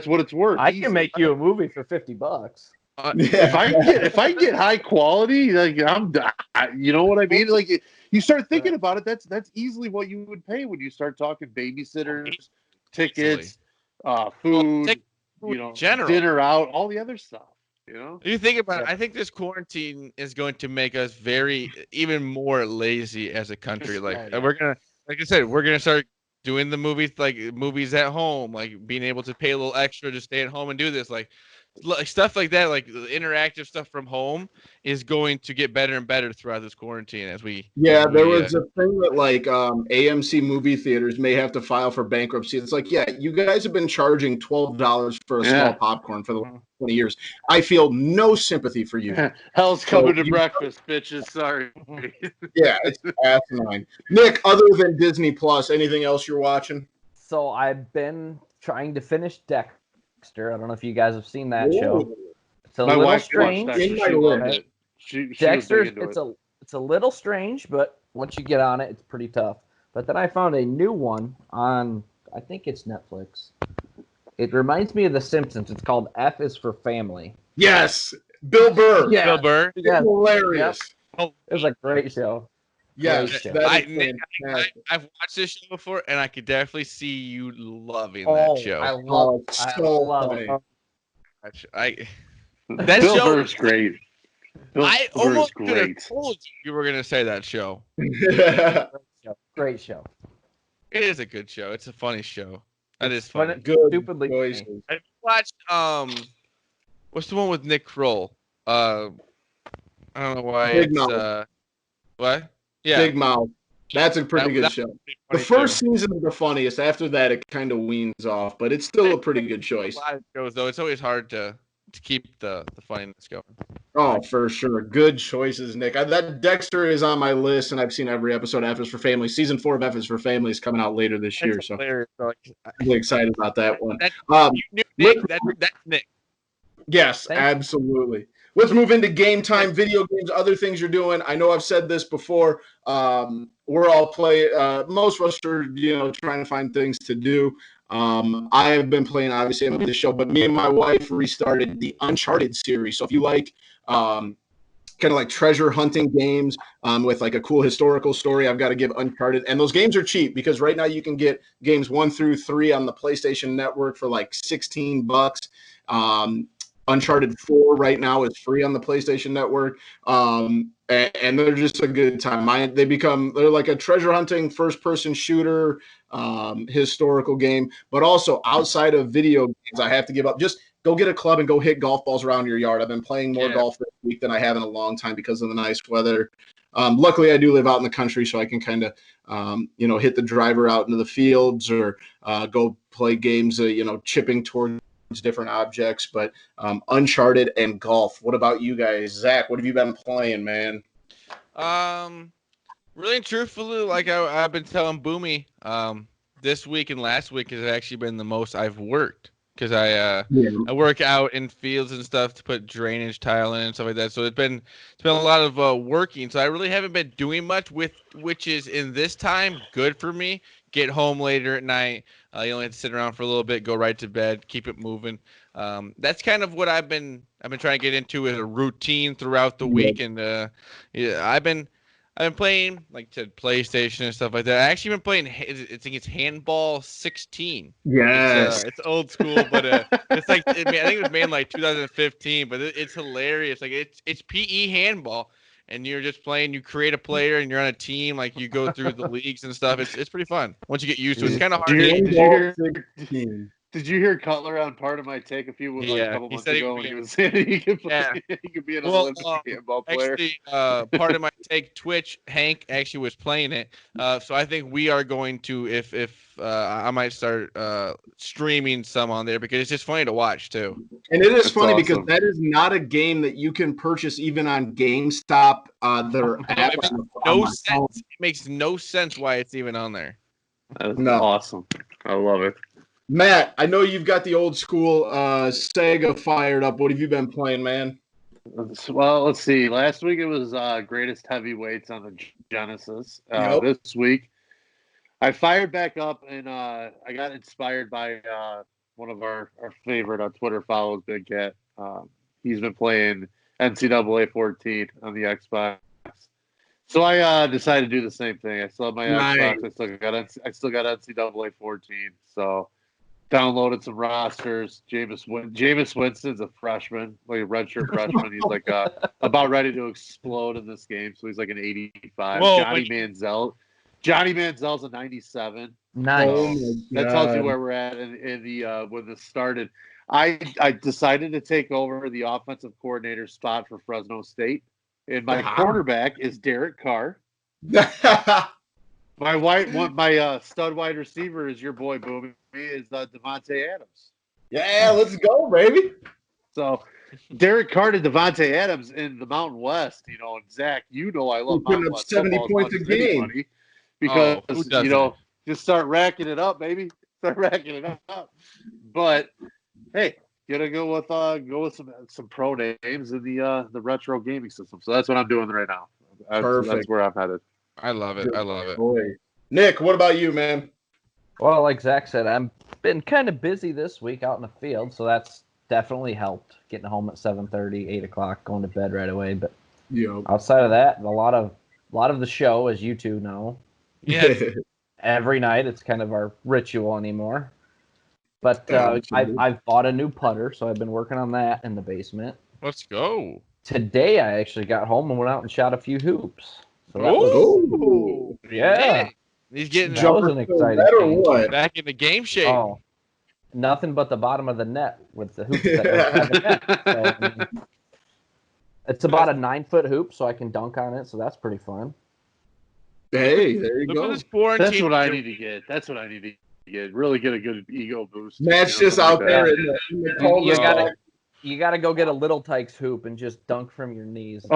what it's worth. I can make you a movie for $50. If I get high quality, you know what I mean? You start thinking about it, that's easily what you would pay when you start talking babysitters, tickets, food, dinner out, all the other stuff. You know? You think about it, I think this quarantine is going to make us even more lazy as a country. Like we're gonna, like I said, we're gonna start doing the movies at home, like being able to pay a little extra to stay at home and do this, like stuff like that, like interactive stuff from home is going to get better and better throughout this quarantine as we. Yeah, there was a thing that like AMC movie theaters may have to file for bankruptcy. It's like, yeah, you guys have been charging $12 for a small popcorn for the last 20 years. I feel no sympathy for you. Hell's coming to breakfast, bitches. Sorry. Yeah, it's asinine. Nick, other than Disney Plus, anything else you're watching? So I've been trying to finish Dexter. I don't know if you guys have seen that show. It's a little strange. Dexter, it's a little strange, but once you get on it, it's pretty tough. But then I found a new one on, I think it's Netflix. It reminds me of The Simpsons. It's called F is for Family. Yes, Bill Burr. Yeah. Bill Burr. It's hilarious. Yep. It was a great show. Yes, I've watched this show before, and I could definitely see you loving that show. I love it. That Bill show Burr's great. I almost could have told you were going to say that show. Great show. It is a good show. It's a funny show. That is funny. Funny. Good Stupidly choices. I watched what's the one with Nick Kroll? I don't know why Big it's Mouth. what? Yeah. Big Mouth. That's a pretty good show. The first season is the funniest. After that, it kind of weans off, but it's still a pretty good choice. A lot of shows, though, it's always hard to keep the funniness going. Oh, for sure. Good choices, Nick. That Dexter is on my list, and I've seen every episode of F is for Family. Season 4 of F is for Family is coming out later this year, so I'm really excited about that one. That's Nick. Yes, absolutely. Let's move into game time, video games, other things you're doing. I know I've said this before. We're all most of us are, trying to find things to do. I have been playing, obviously, on this show, but me and my wife restarted the Uncharted series. So if you like kind of like treasure hunting games with like a cool historical story, I've got to give Uncharted. And those games are cheap because right now you can get games 1 through 3 on the PlayStation Network for like $16. Uncharted 4 right now is free on the PlayStation Network. And they're just a good time. They're like a treasure hunting first-person shooter historical game, but also outside of video games, I have to give up. Just go get a club and go hit golf balls around your yard. I've been playing more golf this week than I have in a long time because of the nice weather. Luckily, I do live out in the country, so I can kind of, hit the driver out into the fields or go play games, chipping towards different objects. But Uncharted and golf. What about you guys? Zach, what have you been playing, man? Really and truthfully, like I've been telling Boomy, this week and last week has actually been the most I've worked because I work out in fields and stuff to put drainage tile in and stuff like that. So it's been a lot of working. So I really haven't been doing much which is in this time good for me. Get home later at night. You only have to sit around for a little bit, go right to bed, keep it moving. That's kind of what I've been trying to get into as a routine throughout the week. And I've been playing like to PlayStation and stuff like that. I actually been playing. I think it's Handball 16. Yes, it's old school, but it's like I think it was made in like 2015. But it's hilarious. Like it's PE handball. And you're just playing, you create a player and you're on a team, like you go through the leagues and stuff. It's pretty fun. Once you get used to it, it's kind of hard. Did you hear Cutler on Part of My Take a couple months ago when he was saying he could be an Olympic handball player? Actually, Part of My Take, Twitch, Hank actually was playing it. So I think we are going to, if I might start streaming some on there because it's just funny to watch too. And it is funny because that is not a game that you can purchase even on GameStop. It makes no sense why it's even on there. That's awesome. I love it. Matt, I know you've got the old school Sega fired up. What have you been playing, man? Well, let's see. Last week it was Greatest Heavyweights on the Genesis. This week I fired back up and I got inspired by one of our favorite on Twitter follows, Big Cat. He's been playing NCAA 14 on the Xbox. So I decided to do the same thing. I still have my Xbox. I still got NCAA 14. So Downloaded some rosters. Jameis Winston's a freshman, like a redshirt freshman. He's like about ready to explode in this game, so he's like an 85. Whoa, Johnny Manziel's a 97. Nice. That tells you where we're at in the when this started. I decided to take over the offensive coordinator spot for Fresno State, and my quarterback is Derek Carr. My stud wide receiver is your boy Boomy, is Devontae Adams. Yeah, let's go, baby. So Derek Carr to Devontae Adams in the Mountain West, and Zach, I love Mountain West 70 points a game because just start racking it up, baby. Start racking it up. But hey, gotta go with some pro names in the retro gaming system. So that's what I'm doing right now. That's where I'm headed. I love it. I love it. Boy. Nick, what about you, man? Well, like Zach said, I've been kind of busy this week out in the field, so that's definitely helped. Getting home at 7:30, 8 o'clock, going to bed right away. But outside of that, a lot of the show, as you two know, every night it's kind of our ritual anymore. But I've bought a new putter, so I've been working on that in the basement. Let's go. Today I actually got home and went out and shot a few hoops. So that was yeah. He's getting that was an exciting thing. Back in the game shape. Oh, nothing but the bottom of the net with the hoops that net. So, it's about a 9-foot hoop, so I can dunk on it. So that's pretty fun. Hey, there you go. That's what I need to get. Really get a good ego boost. Matt's just out there in the You gotta go get a Little Tykes hoop and just dunk from your knees.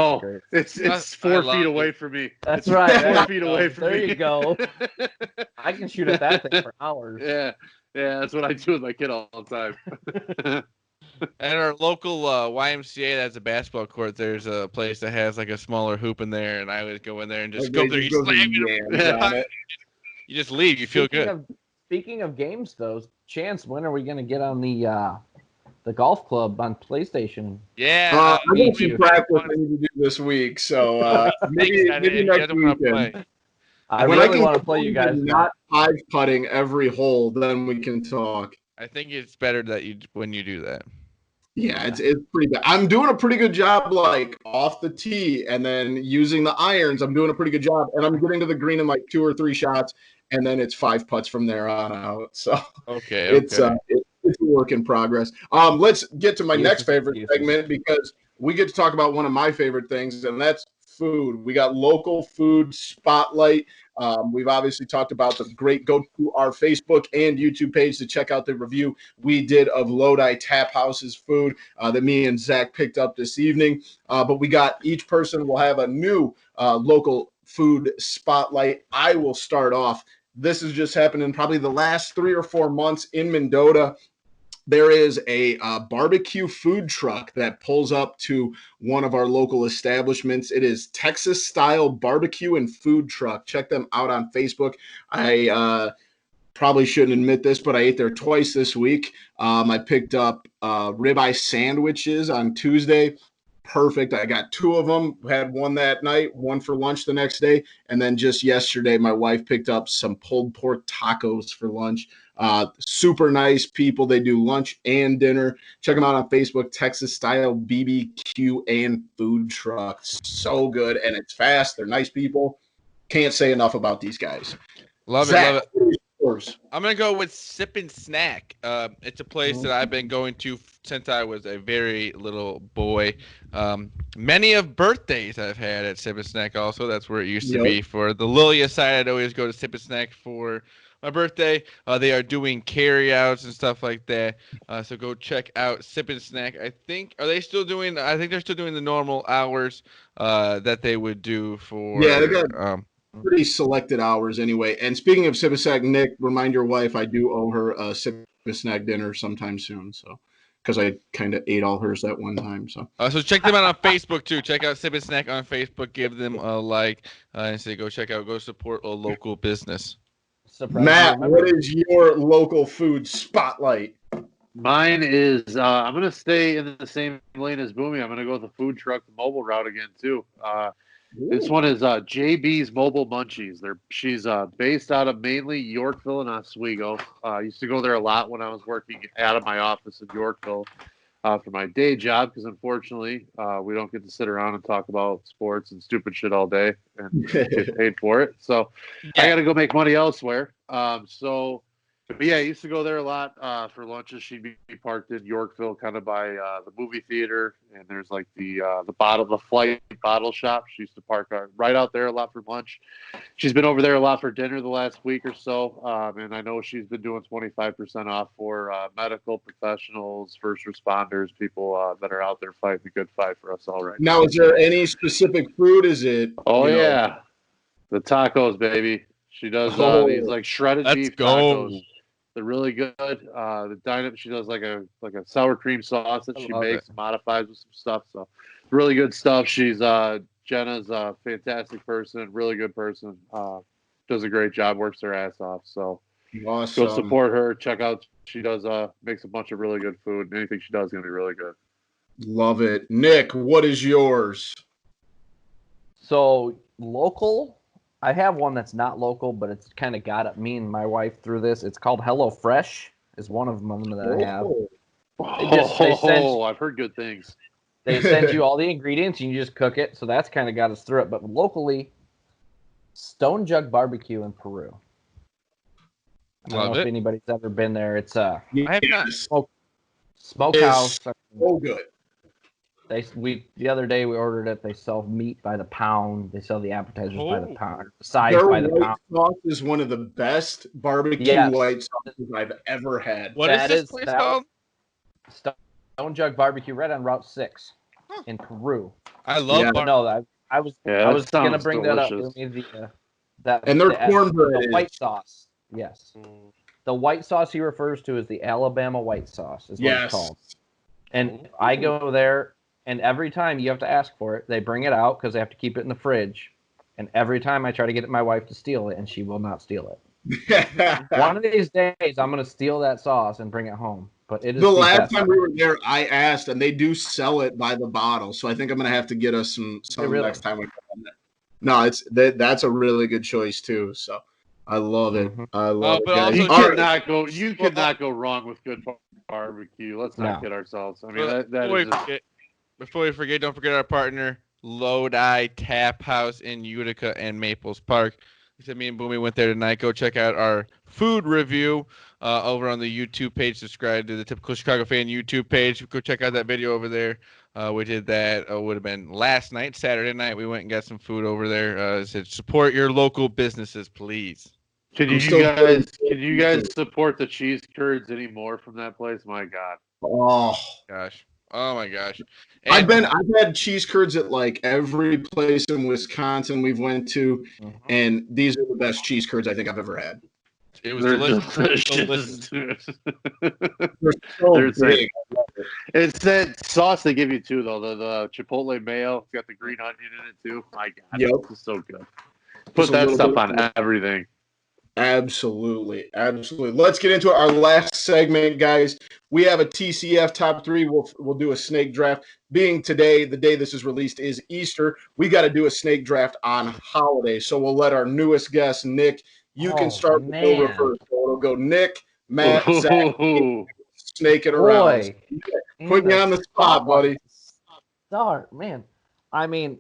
It's 4 feet away from me. That's right. 4 feet away from me. There you go. I can shoot at that thing for hours. Yeah, that's what I do with my kid all the time. At our local YMCA that has a basketball court, there's a place that has like a smaller hoop in there, and I would go in there and just go there. You slam it. You just leave. You feel good. Speaking of games, though, Chance, when are we going to get on the golf club on PlayStation? Yeah, I got some practice I need to do this week, so maybe next weekend. I really want to play you guys. Not 5-putting every hole, then we can talk. I think it's better that when you do that. Yeah, it's pretty bad. I'm doing a pretty good job, like off the tee, and then using the irons. I'm doing a pretty good job, and I'm getting to the green in like 2 or 3 shots, and then it's 5 putts from there on out. So it's a work in progress. Let's get to my next favorite segment, because we get to talk about one of my favorite things, and that's food. We got local food spotlight. We've obviously talked about the great. Go to our Facebook and YouTube page to check out the review we did of Lodi Tap House's food that me and Zach picked up this evening. But we got each person will have a new local food spotlight. I will start off. This has just happened in probably the last 3 or 4 months in Mendota. There is a barbecue food truck that pulls up to one of our local establishments. It is Texas Style Barbecue and Food Truck. Check them out on Facebook. I probably shouldn't admit this, but I ate there twice this week. I picked up ribeye sandwiches on Tuesday. Perfect. I got 2 of them. Had one that night, one for lunch the next day. And then just yesterday, my wife picked up some pulled pork tacos for lunch. Super nice people. They do lunch and dinner. Check them out on Facebook, Texas Style BBQ and Food Truck. So good, and it's fast. They're nice people. Can't say enough about these guys. Love Zach, it. I'm going to go with Sip and Snack. It's a place that I've been going to since I was a very little boy. Many of birthdays I've had at Sip and Snack also. That's where it used to be. For the Lilia side, I'd always go to Sip and Snack for my birthday. They are doing carryouts and stuff like that. So go check out Sip and Snack. I think they're still doing the normal hours that they would do for. Yeah, they got pretty selected hours anyway. And speaking of Sip and Snack, Nick, remind your wife I do owe her a Sip and Snack dinner sometime soon. So, because I kind of ate all hers at one time. So check them out on Facebook too. Check out Sip and Snack on Facebook. Give them a like and say go support a local business. Matt, what is your local food spotlight? Mine is I'm going to stay in the same lane as Boomy. I'm going to go with the food truck, the mobile route again too. This one is JB's Mobile Munchies. She's based out of mainly Yorkville and Oswego. I used to go there a lot when I was working out of my office in Yorkville for my day job because unfortunately we don't get to sit around and talk about sports and stupid shit all day and get paid for it. So I got to go make money elsewhere. But yeah, I used to go there a lot for lunches. She'd be parked in Yorkville, kind of by the movie theater, and there's like the flight bottle shop. She used to park right out there a lot for lunch. She's been over there a lot for dinner the last week or so, and I know she's been doing 25% off for medical professionals, first responders, people that are out there fighting the good fight for us all right now. Is there any specific food? Is it? Oh yeah, the tacos, baby. She does these like shredded beef tacos. They're really good. The dynamite, she does like a sour cream sauce that she makes and modifies with some stuff. So really good stuff. She's Jenna's a fantastic person, really good person. Does a great job, works her ass off. So awesome. Go support her. Check out. She does makes a bunch of really good food. Anything she does is gonna be really good. Love it. Nick, what is yours? So local. I have one that's not local, but it's kind of got me and my wife through this. It's called HelloFresh. Is one of them that I have. I've heard good things. They send you all the ingredients and you just cook it. So that's kind of got us through it. But locally, Stone Jug Barbecue in Peru. I don't know if anybody's ever been there. It's I have not. Smokehouse. So good. The other day we ordered it. They sell meat by the pound. They sell the appetizers by the pound. Sides by the pound. Sauce is one of the best barbecue white sauces I've ever had. What is this place called? Stone Jug Barbecue, right on Route 6 in Peru. I love. I was gonna bring delicious. That up. And their cornbread, the white sauce. Yes, the white sauce he refers to is the Alabama white sauce. Is what it's called. And I go there. And every time you have to ask for it, they bring it out because they have to keep it in the fridge. And every time I try to get my wife to steal it, and she will not steal it. One of these days, I'm going to steal that sauce and bring it home. But it is the last time we were there, I asked, and they do sell it by the bottle. So I think I'm going to have to get us some next time we go on there. No, that's a really good choice too. So I love it. I love it. You cannot go wrong with good barbecue. Let's not kid ourselves. I mean, that is just... Before we forget, don't forget our partner, Lodi Tap House in Utica and Maples Park. He said me and Boomy went there tonight. Go check out our food review over on the YouTube page. Subscribe to the Typical Chicago Fan YouTube page. Go check out that video over there. We did that. Would have been last night, Saturday night. We went and got some food over there. Said support your local businesses, please. Can you guys support the cheese curds anymore from that place? My God. Oh gosh. Oh my gosh! I've had cheese curds at like every place in Wisconsin we've went to, and these are the best cheese curds I think I've ever had. It was delicious. They're so big. It's that sauce they give you too, though. The Chipotle mayo. It's got the green onion in it too. My God, it's so good. Put that stuff on everything. Absolutely. Let's get into our last segment, guys. We have a TCF top 3. We'll do a snake draft. Being today, the day this is released, is Easter. We got to do a snake draft on holiday. So we'll let our newest guest, Nick, you can start with over first. So it'll go Nick, Matt, Zach, snake it around. Put me on the spot, buddy. Start, man. I mean,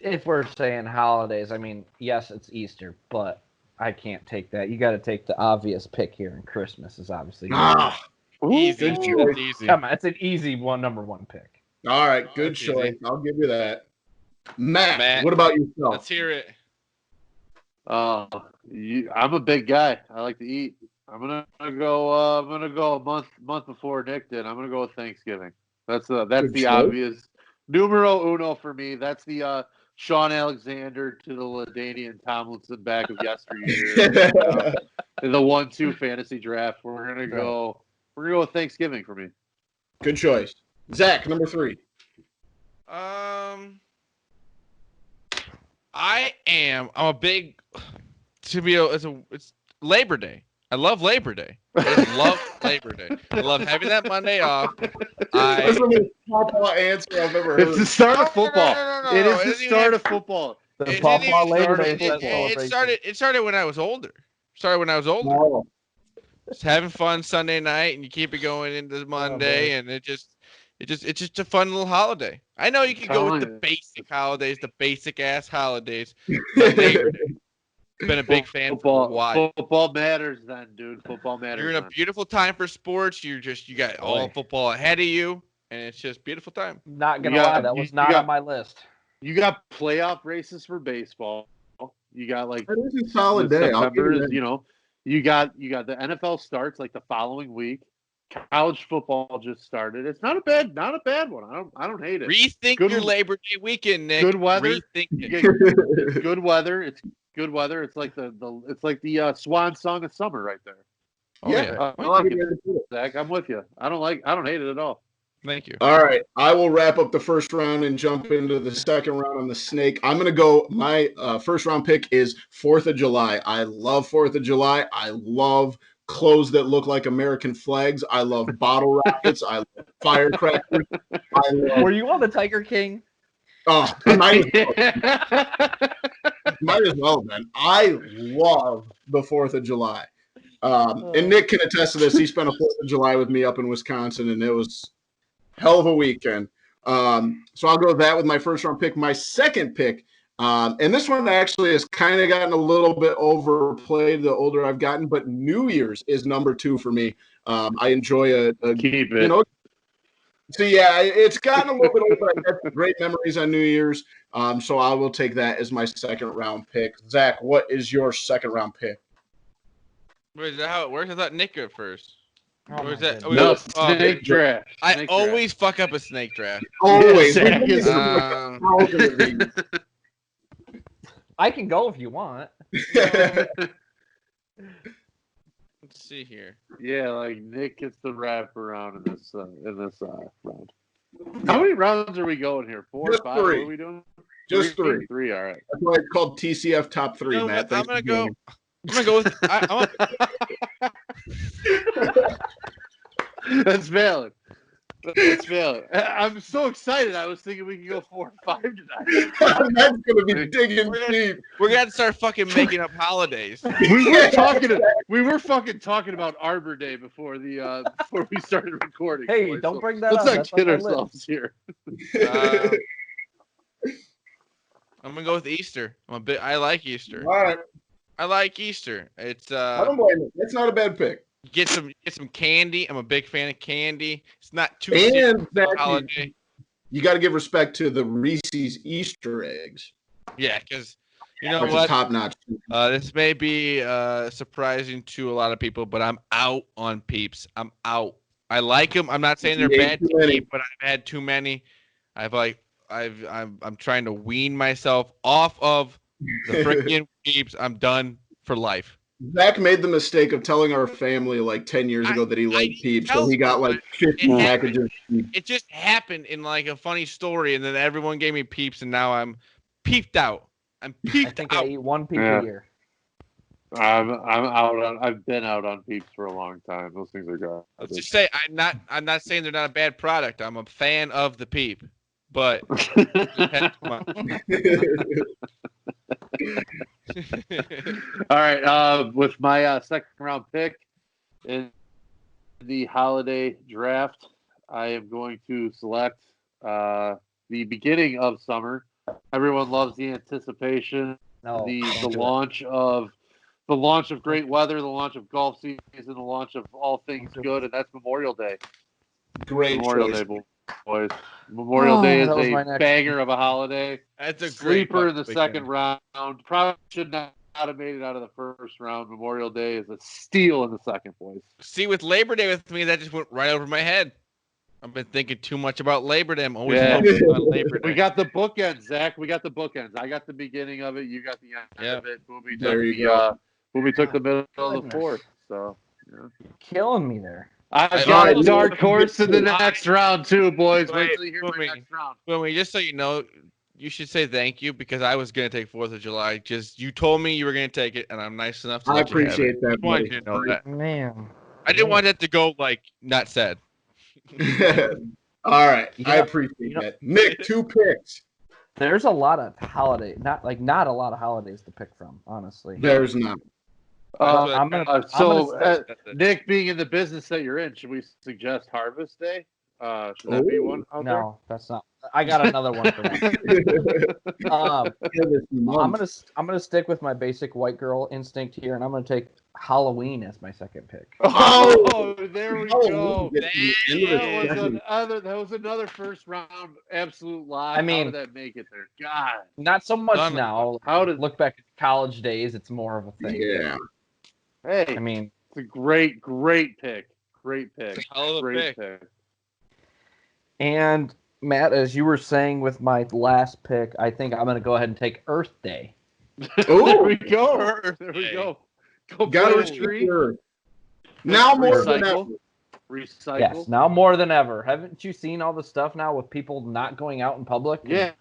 if we're saying holidays, I mean, yes, it's Easter, but I can't take that. You got to take the obvious pick here, and Christmas is obviously easy. Come on, it's an easy number one pick. All right, good choice. I'll give you that. Matt, what about yourself? Let's hear it. I'm a big guy. I like to eat. I'm gonna go. I'm gonna go a month before Nick did. I'm gonna go with Thanksgiving. That's the obvious numero uno for me. That's the Sean Alexander to the LaDainian Tomlinson back of yesteryear. In the 1-2 fantasy draft, we're gonna go with Thanksgiving for me. Good choice. Zach, number 3. I'm a big it's Labor Day. I love Labor Day. I just love Labor Day. I love having that Monday off. That's the most pawpaw answer I've ever heard. It's the start of football. No, It is it the doesn't start even of football. The It Pawpaw didn't even Labor start- Day it celebration. It started when I was older. Oh, Just having fun Sunday night, and you keep it going into Monday, and it's just a fun little holiday. I know you can go with the basic holidays, the basic ass holidays, but Labor Day. Been a big fan for a while. Football matters then, dude. Football matters. You're in a beautiful time for sports. You got all football ahead of you, and it's just beautiful time. Not gonna lie, that was not on my list. You got playoff races for baseball. You got like that is a solid day. September is, you got the NFL starts like the following week. College football just started. It's not a bad one. I don't hate it. Rethink your Labor Day weekend, Nick. Good weather. Rethink it. It's good weather. It's good weather. It's like the swan song of summer right there. Oh, yeah. I like it, Zach. I'm with you. I don't hate it at all. Thank you. All right. I will wrap up the first round and jump into the second round on the snake. I'm going to go. My first round pick is 4th of July. I love 4th of July. I love clothes that look like American flags. I love bottle rockets. I love firecrackers. Were you on the Tiger King? Oh, might as well, man. I love the 4th of July. And Nick can attest to this. He spent a 4th of July with me up in Wisconsin, and it was hell of a weekend. So I'll go with that with my first round pick. My second pick, and this one actually has kind of gotten a little bit overplayed the older I've gotten, but New Year's is number 2 for me. I enjoy keep it. So yeah, it's gotten a little bit older. I had some great memories on New Year's. So I will take that as my second round pick. Zach, what is your second round pick? Wait, is that how it works? I thought Nick go first. Oh, Or is that? No, snake draft. I always fuck up a snake draft. Always. I can go if you want. Let's see here. Yeah, like Nick gets the wrap around in this round. How many rounds are we going here? 4 or 5? 3. What are we doing? Just 3. 3. All right. That's why it's called TCF Top 3, Matt. I'm gonna go with. That's valid. That's valid. I'm so excited. I was thinking we could go 4 or 5 tonight. That's gonna be digging deep. We're gonna start fucking making up holidays. We were fucking talking about Arbor Day before we started recording. Hey, boys. don't bring that Let's up. not kid ourselves here. I'm gonna go with Easter. I like Easter. All right. I like Easter. It's I don't blame it. That's not a bad pick. get some candy. I'm a big fan of candy. It's not too And holiday. You got to give respect to the Reese's Easter eggs. Yeah, because you know Which what? is top notch. This may be surprising to a lot of people, but I'm out on Peeps. I'm out. I like them. I'm not saying they're bad to eat, but I've had too many. I'm trying to wean myself off of the freaking Peeps. I'm done for life. Zach made the mistake of telling our family like 10 years ago that he liked Peeps, so he got like 50 packages. It just happened in like a funny story, and then everyone gave me Peeps, and now I'm peeped out. I'm peeped out. I think I eat one Peep a year. I'm out on. I've been out on Peeps for a long time. Those things are good. Let's just say I'm not saying they're not a bad product. I'm a fan of the Peep, but all right. With my second round pick in the holiday draft, I am going to select the beginning of summer. Everyone loves the anticipation, the launch of great weather, the launch of golf season, the launch of all things good, and that's Memorial Day. Great Memorial choice. Day, boys. Memorial Day is a banger of a holiday. that's a Sleeper in the weekend. second round. Probably should not have made it out of the first round. Memorial Day is a steal in the second, boys. See, with Labor Day with me, that just went right over my head. I've been thinking too much about Labor Day. I'm always focused on Labor Day. We got the bookends, Zach. We got the bookends. I got the beginning of it. You got the end of it. Booby took the middle of the fourth. So, You're killing me there. I've got a dark horse in the next round too, boys. Wait till you hear my next round. Boomy, just so you know, say thank you because I was gonna take 4th of July. Just you told me you were gonna take it, and I'm nice enough to I let you have appreciate it. that. I wanted you to know that. Man, I didn't want that to go like not said. All right, I know- appreciate that. Nick, 2 picks. there's a lot of not a lot of holidays to pick from, honestly. There's not. I'm gonna Nick, being in the business that you're in, should we suggest Harvest Day? Should that be one out there? No, that's not. I got another one for that. I'm gonna stick with my basic white girl instinct here, and I'm gonna take Halloween as my second pick. Oh, there we Halloween go. gets That was another first round absolute lie. I mean, how did that make it there? God, not so much now. How did Look back at college days? It's more of a thing. Yeah. Hey, I mean, it's a great pick. Great pick. Hell of a Great pick. pick. and Matt, as you were saying with my last pick, I think I'm gonna go ahead and take Earth Day. There we go. There we go. Go Gotta plant a tree. respect. Now more than ever. Recycle. Yes, now more than ever. Haven't you seen all the stuff now with people not going out in public? Yeah.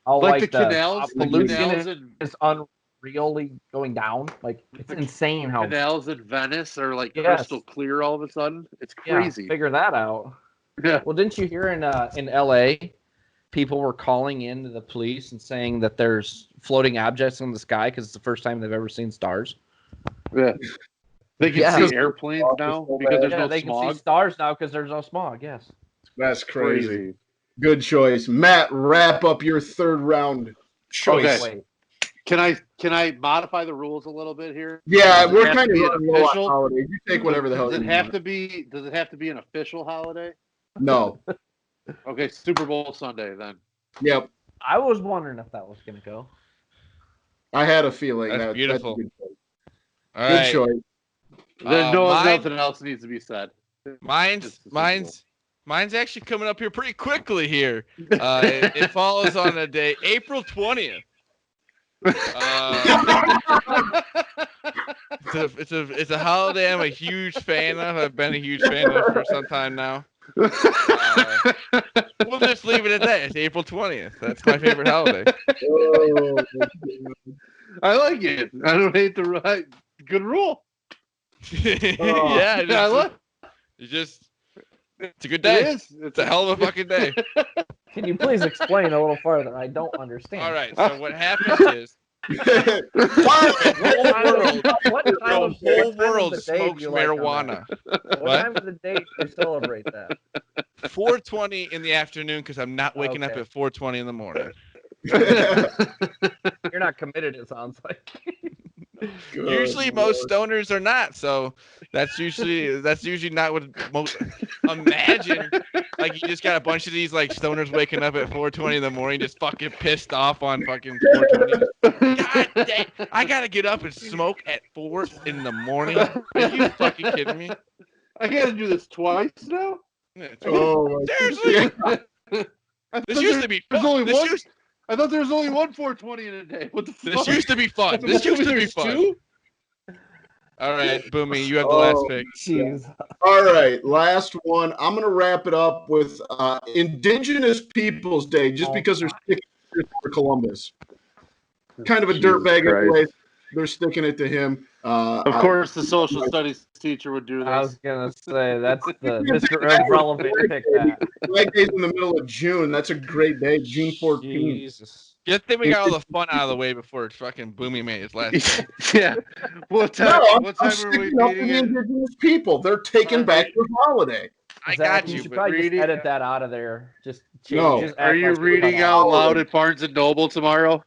All Like the canals. The pollution canals and is unreally going down. Like it's insane how canals in Venice are like Yes. crystal clear all of a sudden. It's yeah, crazy. figure that out. Yeah. Well, didn't you hear in LA, people were calling in to the police and saying that there's floating objects in the sky because it's the first time they've ever seen stars. Yeah. They can Yeah. see airplanes now because there's no they smog. can see stars now because there's no smog. Yes. That's crazy. Good choice. Matt, wrap up your 3rd round choice. Okay. Can I modify the rules a little bit here? Yeah, Does it we're have kind to of be an running low on official? holidays. You take whatever the hell Does you it have want. to be? Does it have to be an official holiday? No. Okay, Super Bowl Sunday then. Yep. I was wondering if that was going to go. I had a feeling. That's beautiful. That's a good choice. All Good right. choice. There's nothing else needs to be said. Mine's actually coming up here pretty quickly here. It falls on a day, April 20th. It's a holiday I'm a huge fan of. I've been a huge fan of for some time now. We'll just leave it at that. It's April 20th. That's my favorite holiday. Oh, I like it. I don't hate the right. Good rule. Yeah, it's a good day. It is. It's a hell of a fucking day. Can you please explain a little further? I don't understand. All right. So what happens is The whole world smokes marijuana. What time of the day do you celebrate that? 4:20 in the afternoon because I'm not waking up Okay. at 4:20 in the morning. You're not committed, it sounds like. Usually most stoners are not, so that's usually not what most imagine. Like you just got a bunch of these like stoners waking up at 4:20 in the morning, just fucking pissed off on fucking 4:20. God damn, I gotta get up and smoke at 4 in the morning. Are you fucking kidding me? I gotta do this twice now. Oh, Seriously, this used to be fun. I thought there was only one 420 in a day. What the fuck? This used to be fun. This used to be fun. All right, Boomy, you have the last pick. Jeez. All right, last one. I'm going to wrap it up with Indigenous Peoples Day, just because they're sticking it for Columbus. Kind of a dirtbag anyway. They're sticking it to him. Of course, the social studies teacher would do this. I was gonna say that's the Mr. Irrelevant pick. That Flag Day's in the middle of June. That's a great day, June 14th. Jesus. Good thing we got all the fun out of the way before fucking Boomy made his last. Yeah. What time? No, what I'm time are we sticking up for meeting the in? Indigenous people. They're taking back their holiday. I Zach, got you you, should but probably just reading- edit that out of there. Just change. No. Just Are act you like we reading cut out loud at Barnes and Noble tomorrow?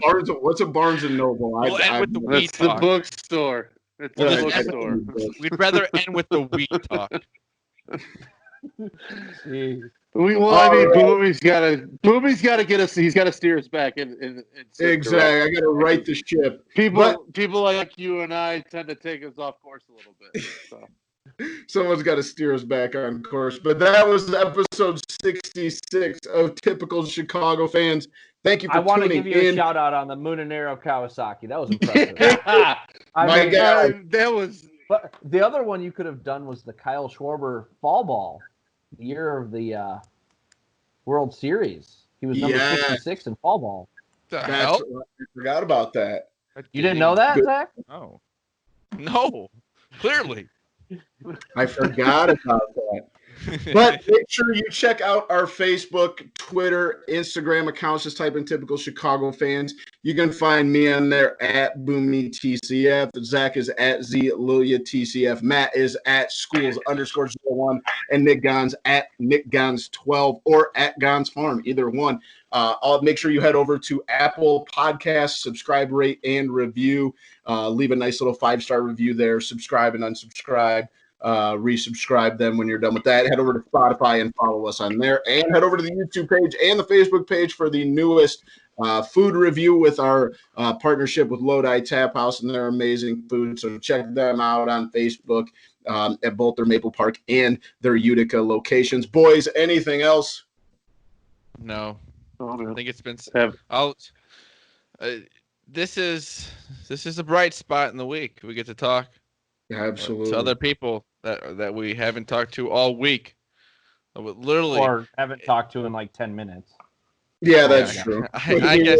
What's a Barnes and Noble? We'll end with the weed That's the talk. bookstore. It's the We'll just end bookstore. We'd rather end with the weed talk. Jeez. I mean, Boomy's got to get us. He's got to steer us back in Exactly. I got to right the ship. People like you and I tend to take us off course a little bit. So. Someone's got to steer us back on course. But that was episode 66 of Typical Chicago Fans. Thank you for I want to tuning give you in. a shout out on the Munenero Kawasaki. That was impressive. My guy. That was. But the other one you could have done was the Kyle Schwarber fall ball, the year of the World Series. He was number 66 in fall ball. The hell? I forgot about that. You didn't know that, Zach? No. Clearly. I forgot about that. But make sure you check out our Facebook, Twitter, Instagram accounts. Just type in Typical Chicago Fans. You can find me on there at Boomy TCF. Zach is at ZLilia TCF. Matt is at schools_01. And Nick Gons at Nick Gons 12 or at Gons Farm, either one. I'll make sure you head over to Apple Podcasts, subscribe, rate, and review. Leave a nice little 5-star review there. Subscribe and unsubscribe. Resubscribe them when you're done with that. Head over to Spotify and follow us on there. And head over to the YouTube page and the Facebook page for the newest food review with our partnership with Lodi Tap House and their amazing food. So check them out on Facebook at both their Maple Park and their Utica locations. Boys, anything else? No. I think it's been out. This is a bright spot in the week. We get to talk Absolutely to other people that we haven't talked to all week. Literally, or haven't talked to in like 10 minutes. Yeah, that's true. I guess.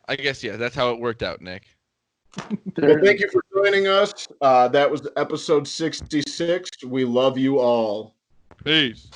I guess that's how it worked out, Nick. Well, thank you for joining us. That was episode 66. We love you all. Peace.